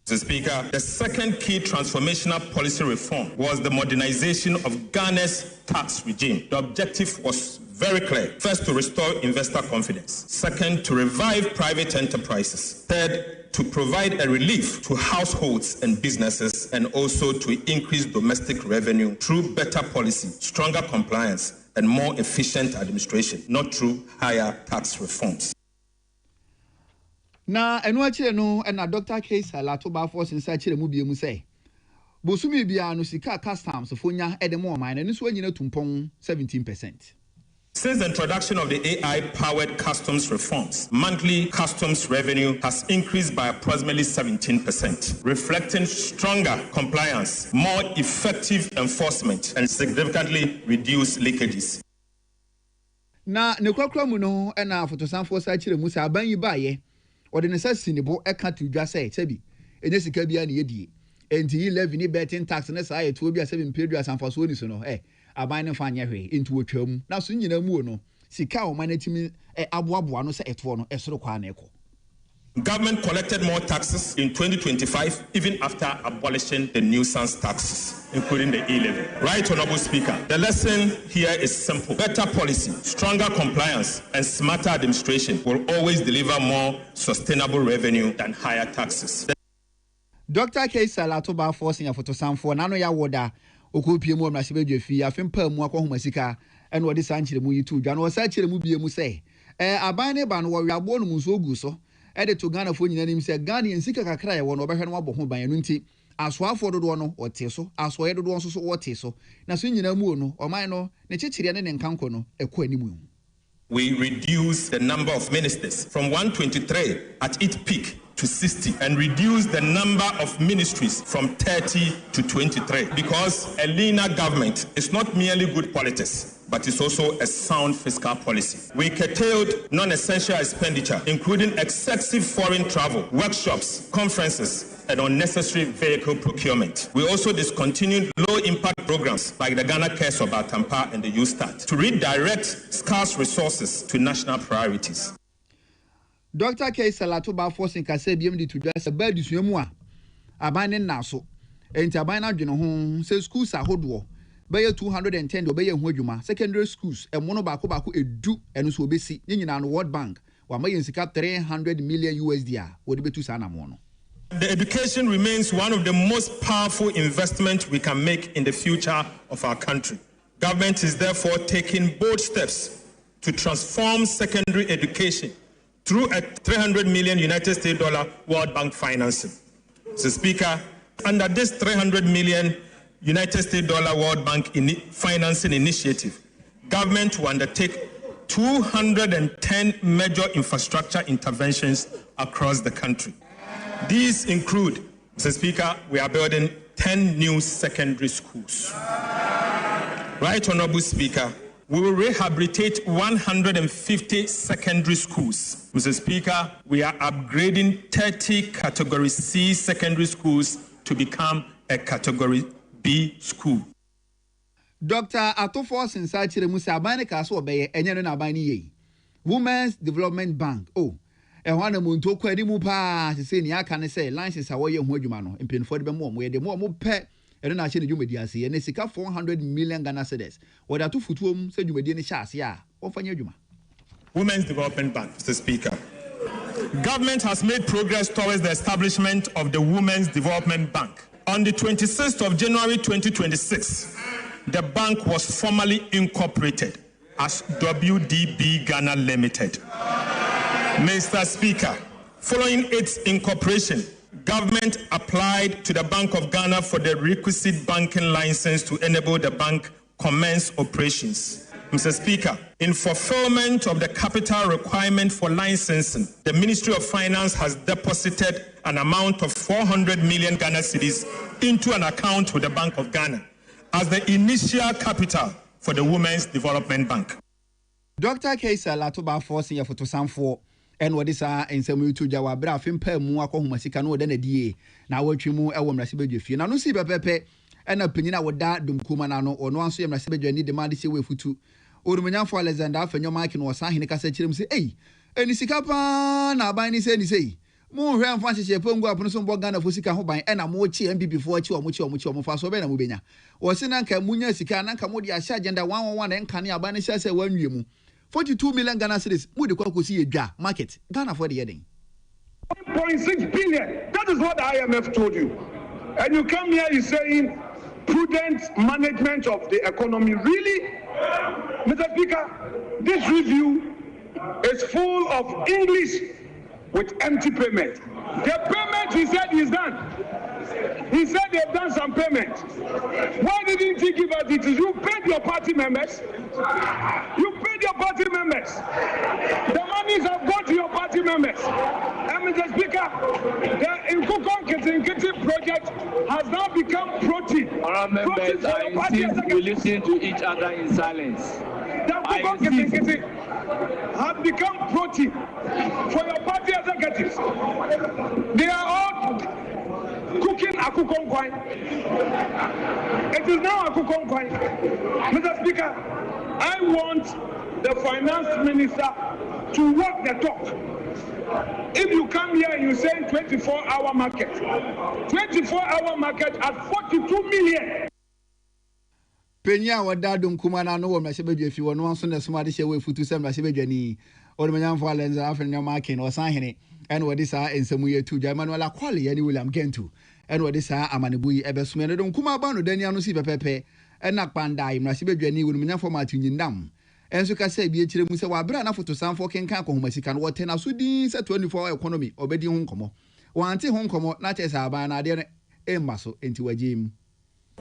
Mr. Speaker, the second key transformational policy reform was the modernization of Ghana's tax regime. The objective was very clear. First, to restore investor confidence. Second, to revive private enterprises. Third, to provide a relief to households and businesses, and also to increase domestic revenue through better policy, stronger compliance, and more efficient administration, not through higher tax reforms. Na enu akire no na Dr. Case Latoba force nsa akire mu bie mu say. Bosumi bia no sika customs fonya edemo man na nso anyina tumpon 17%. Since the introduction of the AI-powered customs reforms, monthly customs revenue has increased by approximately 17%, reflecting stronger compliance, more effective enforcement, and significantly reduced leakages. Na ne kwakwa mu no na fotosanfo sa kire mu sa aban yi baaye ode ne sa sinibo eka to dwa say sebi enye sika bia ne yedie enti 11 ni betting tax ne sa ayeto bia 7 pedua sanfaso ni so no aban ne fa anya hwe enti wotwam na so nyina mu no sika o manatimi aboaboa no se eto no esoro kwa na eko. Government collected more taxes in 2025 even after abolishing the nuisance taxes, including the E-levy. Right, Honorable Speaker, the lesson here is simple. Better policy, stronger compliance, and smarter administration will always deliver more sustainable revenue than higher taxes. Dr. Case Latoba forcing a photosanfo nano ya woda okopie mu amra sebedwe fi afempa mu akohoma sika ene wode sanchire mu yitu dwa no wasachire mu bie mu say aban ne ba no wo wiabo no mu so ogu so ede to Ghana fo nyina nim say Ghana ensika kakra ye wo no obehwe no wabo ho ban no nti asoafo dodo no wote so asoye dodo nso so wote so na so nyina mu no oman no ne chechire ne nkanko no ekọ animu. We reduce the number of ministers from 123 at its peak to 60 and reduce the number of ministries from 30 to 23 because a leaner government is not merely good politics, but it's also a sound fiscal policy. We curtailed non-essential expenditure, including excessive foreign travel, workshops, conferences, and unnecessary vehicle procurement. We also discontinued low-impact programs like the Ghana Cares of Atampa and the U-Start to redirect scarce resources to national priorities. Dr. Case Latoba forcing kase biem di to just a bad suemu a aban na so enti aban na dwene ho say schools ahodo be 210 do be ye ho adwuma secondary schools emono baako edu eno so obesi nyina no World Bank wa mayen sika 300 million USD a wode betu sa na mo no. The education remains one of the most powerful investments we can make in the future of our country. Government is therefore taking bold steps to transform secondary education through a $300 million United States World Bank financing. Mr. Speaker, under this $300 million United States World Bank financing initiative, government will undertake 210 major infrastructure interventions across the country. These include, Mr. Speaker, we are building 10 new secondary schools. Right, Honorable Speaker, we will rehabilitate 150 secondary schools. Mr. Speaker, we are upgrading 30 Category C secondary schools to become a Category B school. Dr. Atofo Sinsa Chire Musa Abane Kaso Obeye enye no na abane ye. Women's Development Bank. Oh. Ehwana mu ntoko ani mu pa se ni aka ne say license awoye ho adwuma no mpenfo de be mo mo ye de mo pɛ eno na ahye ne dwumadi ase ye ne sika 400 million Ghana cedis wada to futuom se dwumadi ne hya ase a wonfanya adwuma. Women's Development Bank, Mr. Speaker. Government has made progress towards the establishment of the Women's Development Bank. On the 26th of January 2026, the bank was formally incorporated as WDB Ghana Limited. Mr. Speaker, following its incorporation, government applied to the Bank of Ghana for the requisite banking license to enable the bank commence operations. Mr. Speaker, in fulfillment of the capital requirement for licensing, the Ministry of Finance has deposited an amount of 400 million Ghana cedis into an account with the Bank of Ghana as the initial capital for the Women's Development Bank. Dr. Kaisa Latoba forcing your photo sample. And what is ensemu to jawa bra fempa mu akohoma sika no de na die na watwi mu ewo mrasebedwe fie na no si pepepe ena panyina woda domkuma na no ono anso ye mrasebedwe ni demand se we futu orumanyafo Alexander afenyo mike no wasa hene kasa kirem se eni sika pa na aban ni se ni sei mu hwe amfa hyehye pongu apono so mbo Ghana fo sika ho ban ena mo chi MPP fo achi omo fa so be na mo benya wo se na nka munya sika na nka mo di ahya agenda 111 na nka ne aban ni se wanwie mu 42 million Ghana cedis. Mudi kwa kusi edwa market. Ghana for the heading. 1.6 billion. That is what the IMF told you. And you come here, you're saying prudent management of the economy. Really? Mr. Speaker, this review is full of English with empty payment. The payment he said is done. He said they've done some payment. Why didn't he give us it? You paid your party members. You paid your party members. The monies have gone to your party members. And Mr. Speaker, the Nkukon Kitinkiti project has now become protein. Honourable members, I insist we listen to each other in silence. The Nkukon Kitinkiti have become protein for your party executives. They are all cooking Akukon Kwai. It is now Akukon Kwai. Mr. Speaker, I want the finance minister to walk the talk. If you come here and you say 24-hour market, 24-hour market at 42 million. Penya wadado nkumana no wo mrasebe fi wono anso na sumade hye we futu sem mrasebe dwani odomanyamfo alenza afenya makin osanhene en wodi sa ensemu ye tu Emmanuel Akwale yani William Gentu en wodi sa amanebu yi ebesume no nkuma ba no dani anu si pepepe en nakpandai mrasebe dwani wonomanyamfo matunyindam enso ka se bi ekire mu se wabra na foto sanfo kenkan ko homasika no wote na so din se 24 economy obedi ho nkomo wante ho nkomo na chesa aban na de emmaso enti wagim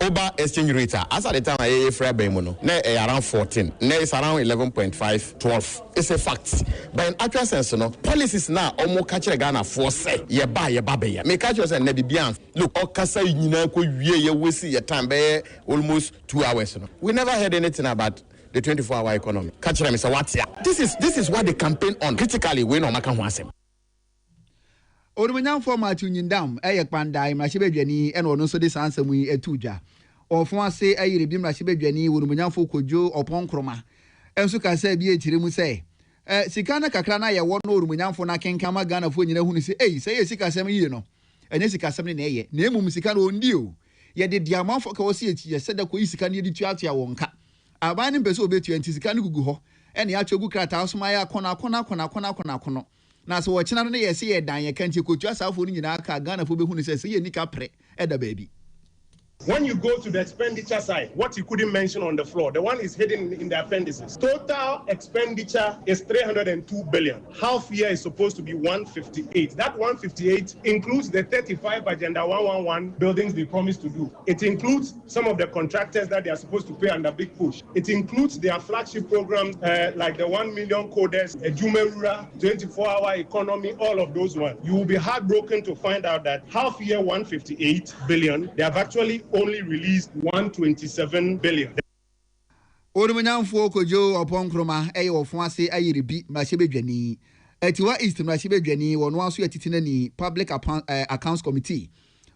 Oba exchange rate as at the time I free no around 14 now it's around 11.5 12 it's a fact but in actual sense no policies now omo catch Ghana for say ye ba be ya me catch say na bibia look okasa nyina ko wie ye wesi ye time be almost 2 hours no we never heard anything about the 24-hour economy catch me say what this is what the campaign on critically we no maka ho asem Odomanyam format nyindam eyekpandai mrashibedwani ene ono so de sansam yi etudwa ofon ase ayire bi mrashibedwani wodomanyam fo kojo oponkroma enso ka se bi ekire mu se sika na kakra na ye wo no odomanyam fo na kenkama Ghana fo nyina hunu se se ye sika sem yi no enye sika sem ne na ye na emum sika no ondi o ye de diamant fo ka wo se echi ye se da ko yi sika ne de tuatua wonka aban ne pese obetu enti sika ne gugu ho ene ya chwogu krata asoma ya kono na so wochina no ye se ye dan ye kanti kotu asafo ni nyina aka Ghana fo behunu se ye nika pre eda baby. When you go to the expenditure side, what you couldn't mention on the floor, the one is hidden in the appendices. Total expenditure is 302 billion. Half year is supposed to be 158. That 158 includes the 35 Agenda 111 buildings they promised to do. It includes some of the contractors that they are supposed to pay under big push. It includes their flagship programs like the 1 million coders, Jumerura, 24-hour economy, all of those ones. You will be heartbroken to find out that half year 158 billion, they have actually only released 127 billion. Odomanyamfo kojo oponkroma ofon ase ayire bi mrashibedwani etiwa east mrashibedwani wono aso yetitina ni public accounts committee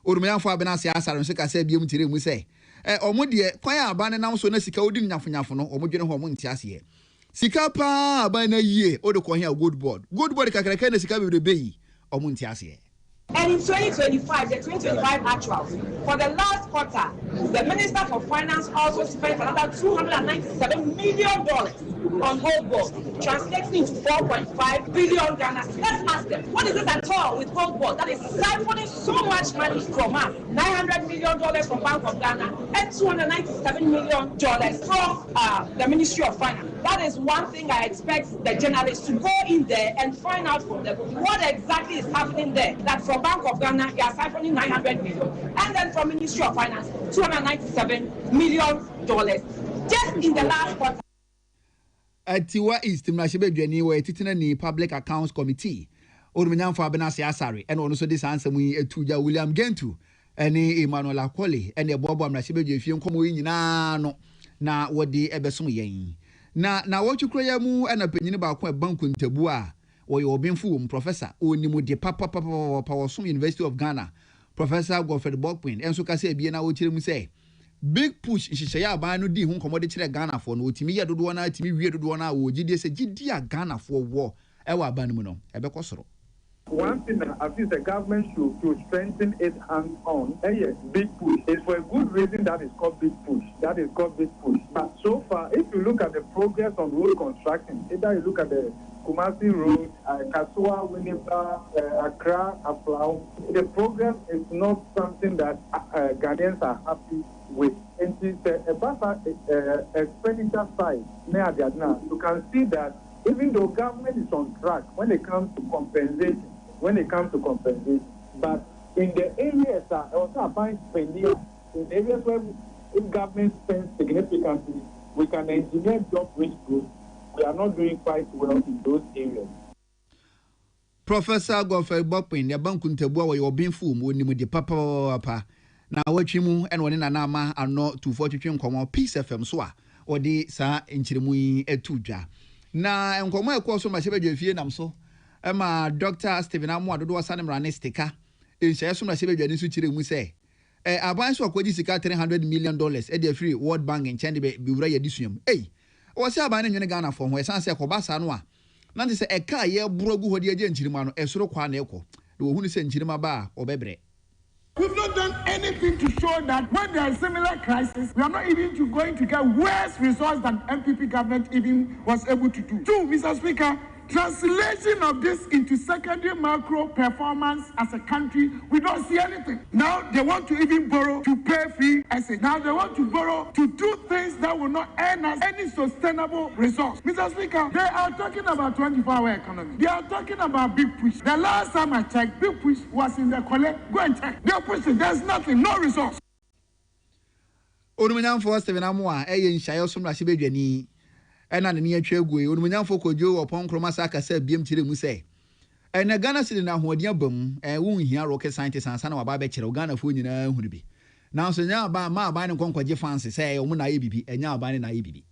odomanyamfo abena ase asare nso ka se biem tire mu se omo de kwan aban nam so na sika odi nyafonyafo no omo dwene ho omo ntiase sika pa aban na yie odekọ hia good board kakraka na sika bebrebe yi omo ntiase. And in 2025, the 2025 actuals, for the last quarter, the Minister for Finance also spent another $297 million on whole board, translating into 4.5 billion Ghana. Let's ask them, what is this at all with whole board that is siphoning so much money from us? $900 million from Bank of Ghana and $297 million from the Ministry of Finance. That is one thing I expect the journalists to go in there and find out from them what exactly is happening there. That from Bank of Ghana, they are siphoning $900 million. And then from Ministry of Finance, $297 million just in the last quarter. Atiwa East mrashibedwani we titina ni Public Accounts Committee. Odomanyamfo abena se asare ene ono so de sansam yi etuja William Gentu ene Emmanuel Akwale ene bobo mrashibedwe fie nkomo yi nyina no na wodi ebesom yen. Na wotwukro ya mu ana panyini ba ko banku ntabu a woye obinfu professor onimu de papa Powersom University of Ghana Professor Godfrey Bokpin enso ka se ebie na wo kire mu se big push nhihye aban no di hu nkomode kire Ghana fo no otimi ye dodo na atimi wie dodo na wo gidie se gidia Ghana fo wo e wa aban mu no ebeko soro. One thing that I think the government should strengthen its hands on, big push. It's for a good reason that is called big push. That is called big push. But so far, if you look at the progress on road construction, either you look at the Kumasi Road, Kasua, Winnipeg, Accra, Aflao, the progress is not something that Ghanaians are happy with. And the expenditure side, you can see that even though government is on track when it comes to compensation, when it comes to compensation. But in the areas that also about spending, in areas where if government spends significantly, we can engineer job rate growth. We are not doing quite well in those areas. Professor Godfrey Bopin, the bank kuntabua wa yobin fu mu ni mu de papa na watwi mu ene woni na ama ano 242 nkomo Peace FM so a odi sa enchiremu yi etudwa na nkomo ekoso ma shebedwa fie nam so ma Dr. Stephen Amo adodo wasane mrane stika enhye so ma shebedwa ni so chiremu se aban so akwaji sika $300 million e dey free World Bank enchende be wura ye disuam o se aban ne nwene Ghana for ho esan se kobasa no a Nanti se eka ye burogu hodi eje nchirima no esoro kwa na ekwo de wo hunu se nchirima ba obebre. We've not done anything to show that when there is similar crisis, we are not even going to get worse results than MPP government even was able to do. Two, Mr. Speaker, translation of this into secondary macro performance as a country, we don't see anything. Now they want to even borrow to pay fee assets. Now they want to borrow to do things that will not earn us any sustainable results. Mr. Speaker, they are talking about 24-hour economy. They are talking about big push. The last time I checked, big push was in the collect. Go and check. They are pushing. There's nothing, no results. Onumenyam for Stephen Amoa, nshayo somra shibedwani. Ena ne atwagwe onumenyamfo kodwo opon kroma saka se biem kire mu se ena Ghana city na hoadia bam wo nhia rocket scientist ansa na waba be kire Ghana fo nyina hunu bi na so nya ba ma ba ne konkwaje fancy se o mu na yebibi enya ba ne na yebibi.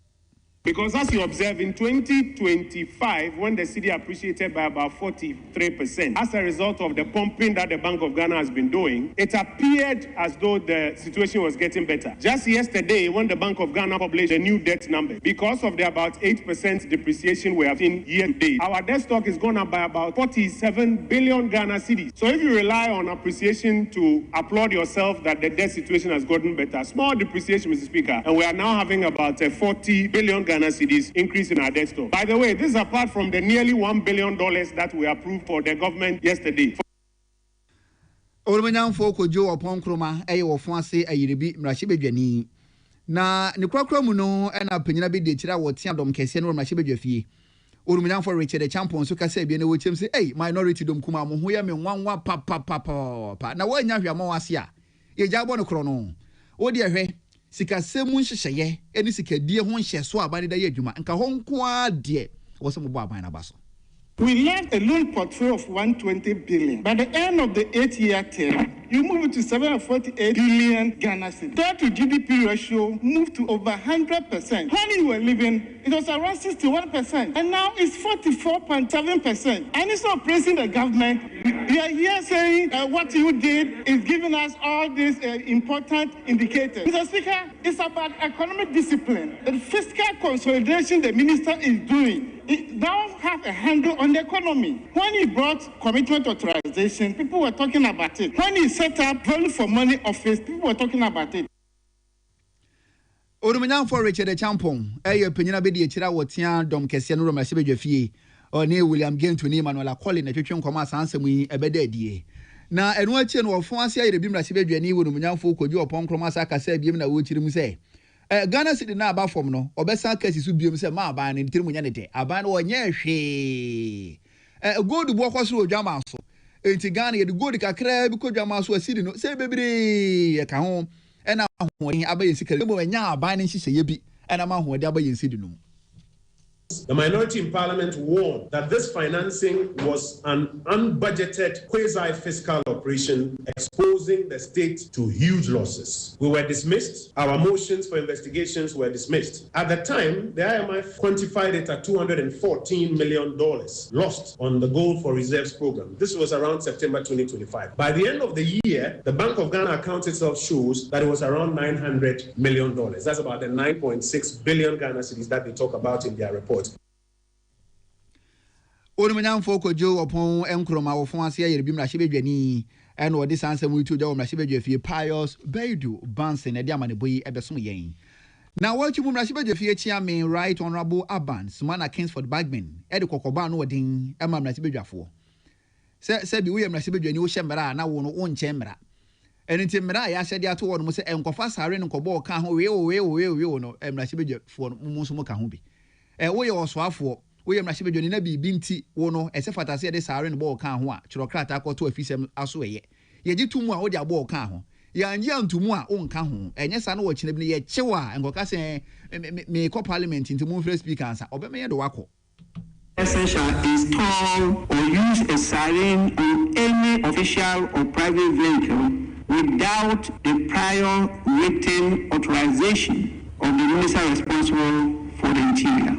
Because as you observe, in 2025, when the city appreciated by about 43%, as a result of the pumping that the Bank of Ghana has been doing, it appeared as though the situation was getting better. Just yesterday, when the Bank of Ghana published a new debt number, because of the about 8% depreciation we have seen year to date, our debt stock is gone up by about 47 billion Ghana cedis. So if you rely on appreciation to applaud yourself that the debt situation has gotten better, small depreciation, Mr. Speaker, and we are now having about 40 billion Ghana cedis increase in our debt stock. By the way, this is apart from the nearly $1 billion that we approved for the government yesterday. Orumenyam fo kojo opon kroma wo fo ase ayiribi mrashibedwani na ne kwakra mu no na panyina be de kira wo tia dom kese no mrashibedwa fie. Orumenyam fo Richard Champion so kasa bia na wo chem se minority dom kuma mo ho ya me nwanwa papa na wo nya hwama wase a ye jabo no kro no wo de hwe sika semu nhyehyeye eni sika die ho nhyeso abane da ye adwuma nka ho nko a de wo se mo bo abane na baso. We left a loan portfolio of 120 billion. By the end of the 8-year term, you move it to 748 billion Ghana cedis. Debt to GDP ratio moved to over 100%. When you were living, it was around 61%, and now it's 44.7%. And instead of praising the government, we are here saying what you did is giving us all these important indicators. Mr. Speaker, it's about economic discipline. The fiscal consolidation the minister is doing. It now have a handle on the economy. When he brought commitment authorization, people were talking about it. When he set up value for money office, people were talking about it. Orumenyam for Richard Champion, penyina be de kira wotia dom kese no roma sebedwa fie. Oni William Gento ni Manuel Akoli na twetwe nkoma sansem yi ebeda die. Na enu achi no ofo ase ayire bimra sebedwa ni orumenyam fo koju opon kroma sa kasa biem na wo chiri mu se. Ghana city na aba fom no obesa kasi su biem se ma aba ne ntiri munya ne de aba no onye hwe gold bo kwaso odwama so enti Ghana ye de gold kakra bi kodwama so asidi no se bebre ye ka ho na ahoɔden aba ye sika mo nya aba ne nhyehyɛ ye bi na ma ahoɔden aba ye nsidi no. The minority in parliament warned that this financing was an unbudgeted quasi-fiscal operation exposing the state to huge losses. We were dismissed. Our motions for investigations were dismissed. At the time, the IMF quantified it at $214 million lost on the Gold for Reserves program. This was around September 2025. By the end of the year, the Bank of Ghana account itself shows that it was around $900 million. That's about the 9.6 billion Ghana cedis that they talk about in their report. Orumenyam fo kojo opon enkroma wo fon ase ayire bimra shebedwani ene odi sansam witu da wo mra shebedwa fie Pius Baidu Bansen e de amane boyi ebesom yen na wachi mu mra shebedwa fie chairman Right Honorable Aban Smana Kingsford Bagman e de kokoba no odin e ma mra shebedwafo se bi wo mra shebedwani wo hye mra na wo no wo nche mra ene nti mra ya hye de ato wo no se enkofa sare no kobo ka ho we no mra shebedwafo no mu so mo ka ho bi wo ye osoafo we am Rashibe Johnny na binti wono ese fatase de sare no ball kan ho a chirokrata akoto afisem aso eye ye gitumu a wo de abo kan ho ya anje antumu a onka ho enye sa no wo kine bi ye chewa enkoka se me ko parliament ntumu free speaker ansa obeme ye do wako Essential install or use a siren on any official or private vehicle without the prior written authorization of the minister responsible for the interior.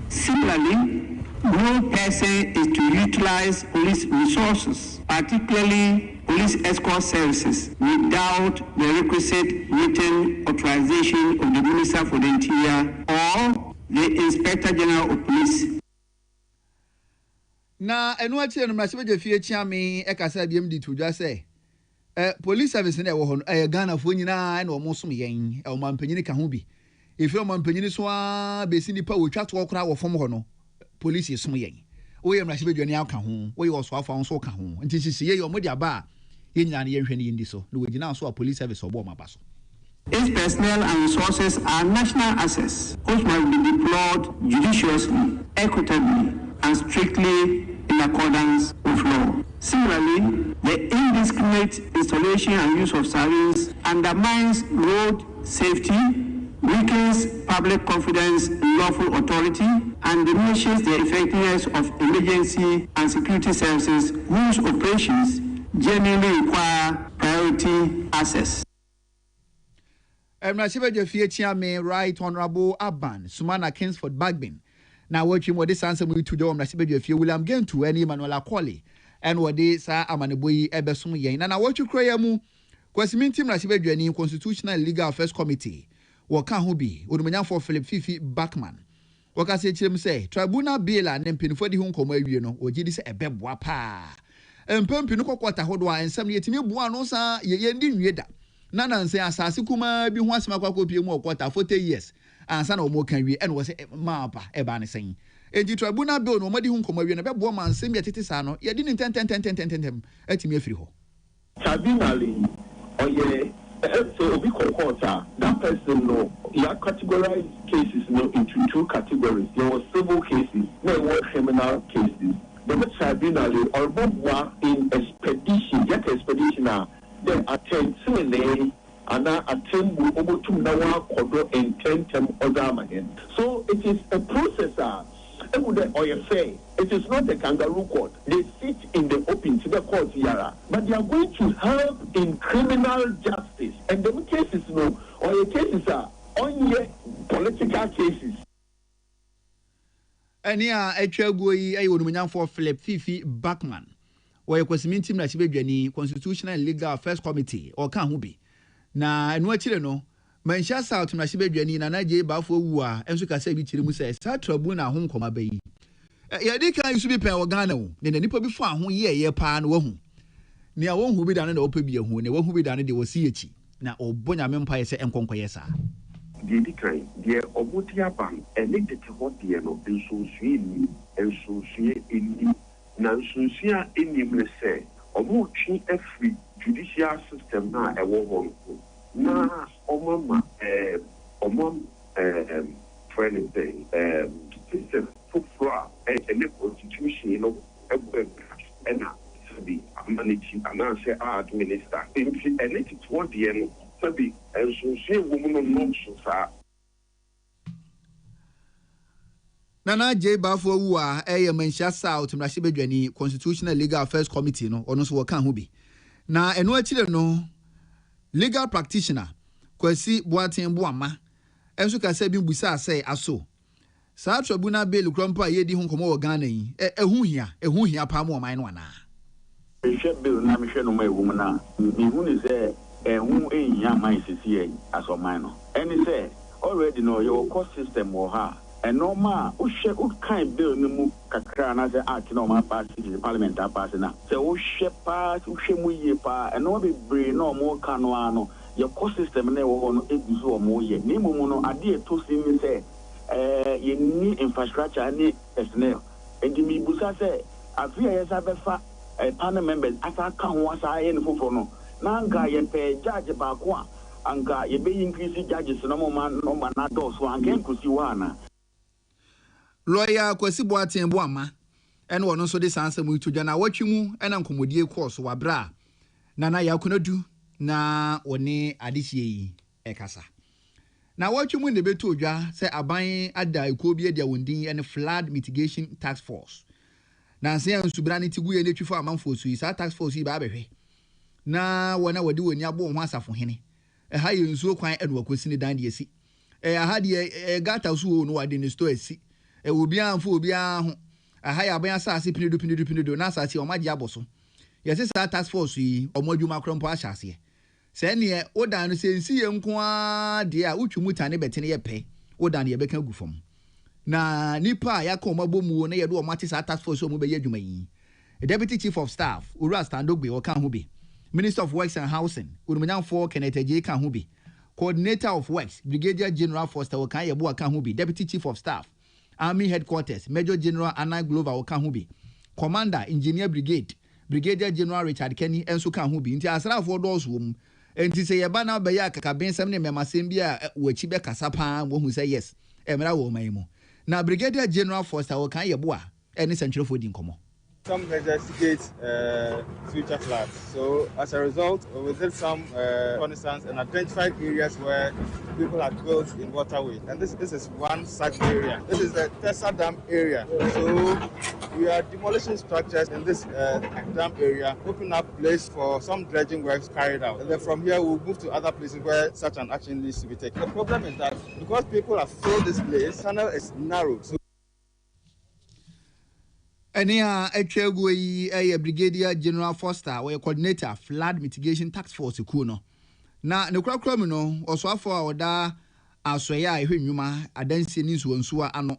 Similarly, no person is to utilize police resources, particularly police escort services, without the requisite written authorization of the minister for the interior or the inspector general of police. Na enu achi enu mrashibeje fie chiame ekasa biem di tudwa se police service na ewo ho Ghana fo nyina na omo som yen e omampanyini ka ho bi efi omampanyini so a besi nipa wotwa to okra wo fom ho no police som yen wo ye mrashibeje ni aka ho wo ye oso afa so ka ho nti sisi ye omo di aba ye nyina na ye hwe ni ndi so no we gina so a police service obo maba so. Its personnel and resources are national assets which must be deployed judiciously, equitably, and strictly in accordance with law. Similarly, the indiscriminate installation and use of sirens undermines road safety, weakens public confidence in lawful authority, and diminishes the effectiveness of emergency and security services whose operations genuinely require priority access. Mrashibeje fie chiame Right Honorable Aban Sumana Kingsford Bagbin. Na watching what this answer we to do Mrashibeje fie William Gentu and Emmanuel Akoli and what they sa amaneboyi ebesum yen. Na watch you cry mu kwasiminti Mrashibeje ni Constitutional Legal Affairs Committee. Waka ho bi odumanya for Philip Fifi Backman. Waka se chirem say tribunal bill and mpinfo di ho nkomo awie no ogidi se ebeboa pa. Mpempinu kokota hodo a ensam yetimi boa no sa ye ndi nwieda. Nana nse asase kuma bi ho asema kwakopie mu okota 40 years ansa na omo kan wi en wo se mapa eba ne sen enti tribunal bill no madi ho nkoma wi na bebo ma nsem ya tete sa no ye di ni ten atimi afiri ho tribunally oye so obi kokota that person no ya categorize cases no into two categories. There were civil cases, there were criminal cases. The tribunally or bobwa in expedition yet expedition then attend similarly and attend omotum na wa kodo intentem odamahen. So it is a processor. It is not a kangaroo court. They sit in the open to the court yara, but they are going to help in criminal justice. And the cases no or your cases are only political cases. Ania etwaguoyi ayonumnyam for Philip Fifi Backman. Where kwasiminti Mrashibeje Constitutional and Legal Affairs Committee or kan ho bi na enu akire no manhia South Mrashibeje na naje bafo wu a enso ka se bi kire mu se sa tribunal ho nkoma bayi ya de kan yusu bi pen o Ghana wo ne nipa bi fo aho ye pa na wahu ne a wonhu bi dane na opa bi ahu ne wahu bi dane de wosi echi na obonya mempa ye se enkonkoye sa di kan de obutia ban elite te ho de no enso sue eni na nsunsia enim se omo twi afri judicial system na ewo ho na omama friend system for the constitution no ena sabi manage ananse administer in elite what the no sabi nsunsia wo mu no so sa Nana J Bafo wu a manhia South Mrashibeje Constitutional Legal Affairs Committee no ono so wokan ho bi na eno akire no legal practitioner Kwasi Boaten Boama enso ka se bi busa say aso sa tribunal bill krompa ye di ho nkomo wo Ghana yi ehu hia pa mo man no ana ehwe bill na mehwe no ma ewu mu na mehu ni se ehu ehia man sisi aso man no eni se already no your court system wo ha and normal who kind bill no mu kakra na say act no ma pass the parliament pass na say who pass who mu ye pa and no be brain no mo ka no ano your court system na wo no eguzo o mo ye ni mu no ade to sim say ye ni infrastructure ni personnel and me busa say afia yes abefa panel members asa ka ho asa ye no fofo no na nga ye pe judge ba ko anga ye be increase judges no mo man no na do so anga nkusi wa na lawyer Kwesi Boateng Boama and one also this answer mu to jana watchimu and ankomodie course wabra nana yakunadu na one adihie ekasa na watchimu ne beto dwa say aban ada ekobie dia wondin and flood mitigation task force na se ansubra ne tiguye ne twifo amanfo so yi sa task force yi ba behwe na wona wadi woni abo ho asafo hene ha ye nsuo kwan eno akosi ne dan de asi ha de gata so no wadi ne store asi obi anfo obi ho ha ya ban asase pinedo na asase o maji aboso yesi sa task force yi omadwuma krompo ahase se ne odan no sensi ye nko a de a utwu tane betene ye pe odan ye beka gufom na nipa ya ka omabomu na ye do o mate sa task force o mo be ye adwuma yi deputy chief of staff Ura Standogbe o kan ho be Minister of Works and Housing, Urumanyamfo Kenneth J. Kanhubi. Coordinator of Works, Brigadier General Foster Wakayebo Kanhubi. Deputy Chief of Staff, Army Headquarters, Major General Anna Glover Kanhubi. Commander, Engineer Brigade, Brigadier General Richard Kenny Enso Kanhubi. Inti asra for those whom, and to say Yabana Baya Kakaben Samne Memasembia, Wachibe Kasapa, who say yes, Emra Womaimo. Now, Brigadier General Foster Wakayebo, any central food in common. Some investigate future floods. So as a result, we did some reconnaissance and identified areas where people had built in waterways. And this is one such area. This is the Tessa Dam area. So we are demolishing structures in this dam area, opening up place for some dredging works carried out. And then from here we'll move to other places where such an action needs to be taken. The problem is that because people have filled this place, channel is narrow. So Enia Echegwe yi Brigadier General Foster we coordinator flood mitigation task force kuno na ne kwakwa mu no osoafo a oda asoya ehwenwuma adansie ni nsuwansuwa ano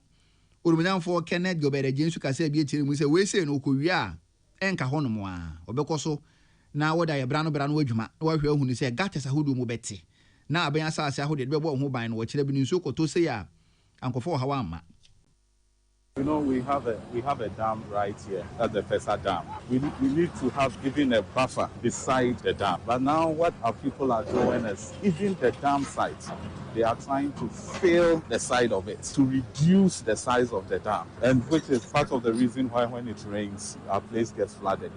Urumanyamfo Kenneth Gobere Jensu kase bi etire mu se we se no kowie a enka honom a obekoso na woda ye bra no adwuma wa hwe ahunu se gates ahodo mu beti na aban asase ahode de bebo ho ban no wo kire bi nsu koto se ya ankofo hawa amma. You know, we have a dam right here. That's the Tessa Dam. We need to have given a buffer beside the dam. But now what our people are doing is, even the dam site, they are trying to fill the side of it to reduce the size of the dam, and which is part of the reason why when it rains, our place gets flooded.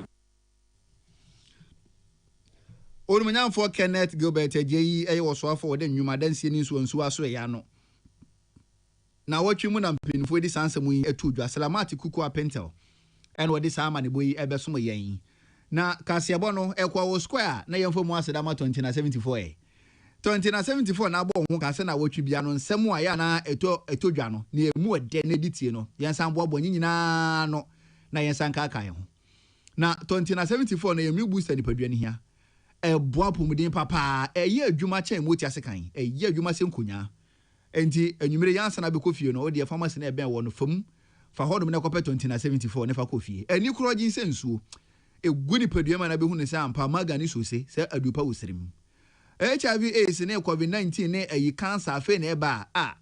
Urumanyamfo Kenneth Gilbert Ejeyi osoafo de nwuma dansie ni nsuwansuwa so ya no. Na watchimu na mpinfo edi sansemu yi etudwa Salamati Kuku Apentel ene wodi sama ne boyi ebesom yen na kasiabo no ekwa wo square na yemfo mu asedama 2074 2074 na abo ho kase na watchi bia no nsemu a ya na etodwa no na emu ode na editie no yensan bo nyina no na yensan ka kan ho na 2074 na yemu booster ni padua ni hia eboa pomudin papa eye adwuma chen moti asekan eye adwuma senkonya enti enwumere yansa na be kofie no ode pharmacy na ebe wo no fam fa hodom na kopɛ 2074 ne fa kofie ani kro gin sensuo eguni padua ma na be hu ne se ampa magani sose se adupa wosirim HIV AIDS ne COVID-19 ne ayi cancer afa na eba a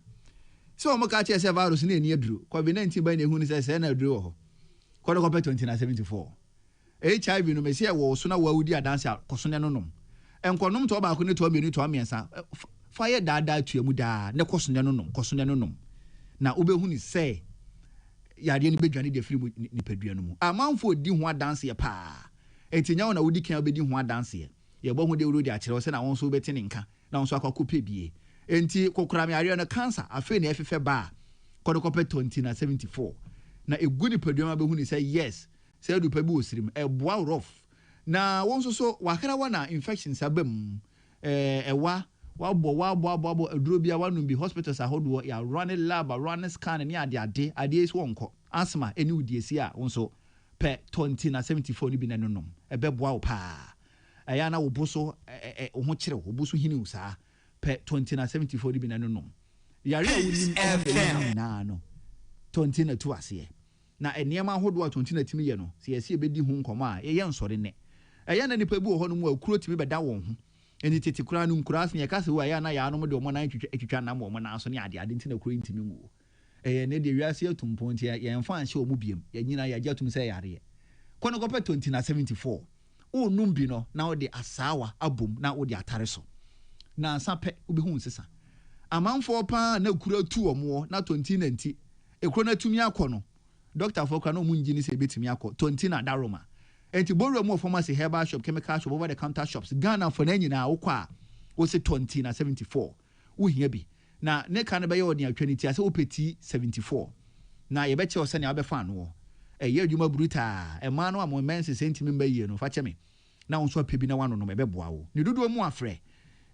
so mo ka che se virus ne ani aduro COVID-19 ba ne hu ne se na aduro ho kodo kopɛ 2074 HIV no me se wo so na wawudi adanse koso ne nonom enkonom to ba ko ne to mienu to amiensa fire dada tuamu da ne koso ne nonom na obehu ni se yade ni bedwane de firi ni padua no mu amanfo di ho adanse ye pa entinya na wodi kan obedi ho adanse ye ye bo ho de wuro di akere se na won so beti ne nka na won so akwakope bie enti kokora me are no cancer afi na efefe ba kodokopɛ 2074 na eguni padua ma behu ni se yes se adu pa bi osirim eboa rough na won so wakara wana infections abam ewa wabo aduro bia wanum bi hospitals ahodo ya run lab run scan ni ade is wonko asthma eni udiesi a wonso pe 2074 ni bi nanom ebeboa wo pa aya na wo boso ho kire wo boso hini usa pe 2074 ni bi nanom yare awunim na no 20 ase na eniema ahodo 20 ye no se yesi ebedi hu nkoma a ye nsore ne aya na nipa bi wo hono mu akuro timi beda won ho eni tete kura no mkura ne ka se wo aya na ya no mo de omo na twitwa na mo na so ne ade ntina kuro ntimi mu ne de wiase atumpo ntia ye mfa anhye omu biem ye nyina ya gyatum se yare kono kopɛ 2074 o num bi no na wo de asawa abom na wo de atare so na sape obehu nsesa amanfo pa na kura tu omo na 2090 ekro na tumi akọ no doctor for kra no mu ngini se betumi akọ tontina daroma enti borrow mo pharmacy herbal shop chemical shop over the counter shops Ghana for na nyina wokọ a wo se 20 na 74 wo hia bi na ne ka na be ye odi atwani ti ase wo peti 74 na ye be che o se ne abefa no ye adwuma bruta e ma no am mense sentimi mba yie no fa che me na won so apebi na wano no be boa wo ne dodo mu afre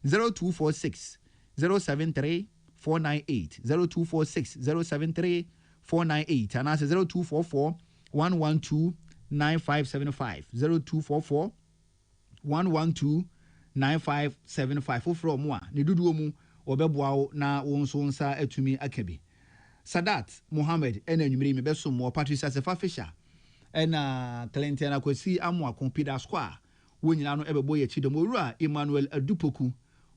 0246 073 498 0246 073 498 and answer 0244 112 9575 0244 112 9575 from mo ne dudu mu obeboa na wonso nsa atumi akabi Sadat Mohammed ena nwumire me beso mo Patricia Sefa Fisher ena Clinton akwasi amwa compida square wonyina no ebebo ye chidom owura Emmanuel Adupoku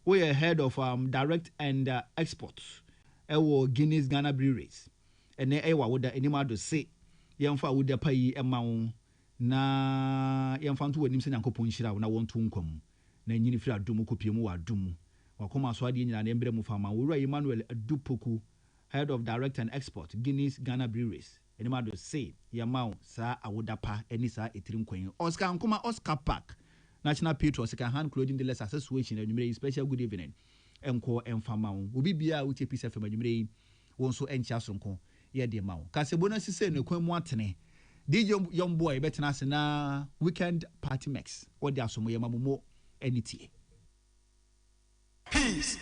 we are head of direct and export ewo Guinness Ghana Breweries ene ewa woda enima do se yemfa woda payi ema na yemfa nto wanim se nyankopon hira na wonto nkwam na nyini fira adum kopie mu wadum wakoma so ade nyina na embre mu fama owura Emmanuel Adupoku head of direct and export Guinness Ghana Breweries enima do se yema sa awoda pa eni sa etirim kwan Oscar Nkoma Oscar Park National Petrol second hand clothing dealers association and special good evening enko enfama wo obi bia wo chepi se fama nwumire won so encha sonko ye de ma wo kasebo na sise ne kwan mu atene DJ young boy betena se na weekend party mix wo de asomo ye mamomo enitie peace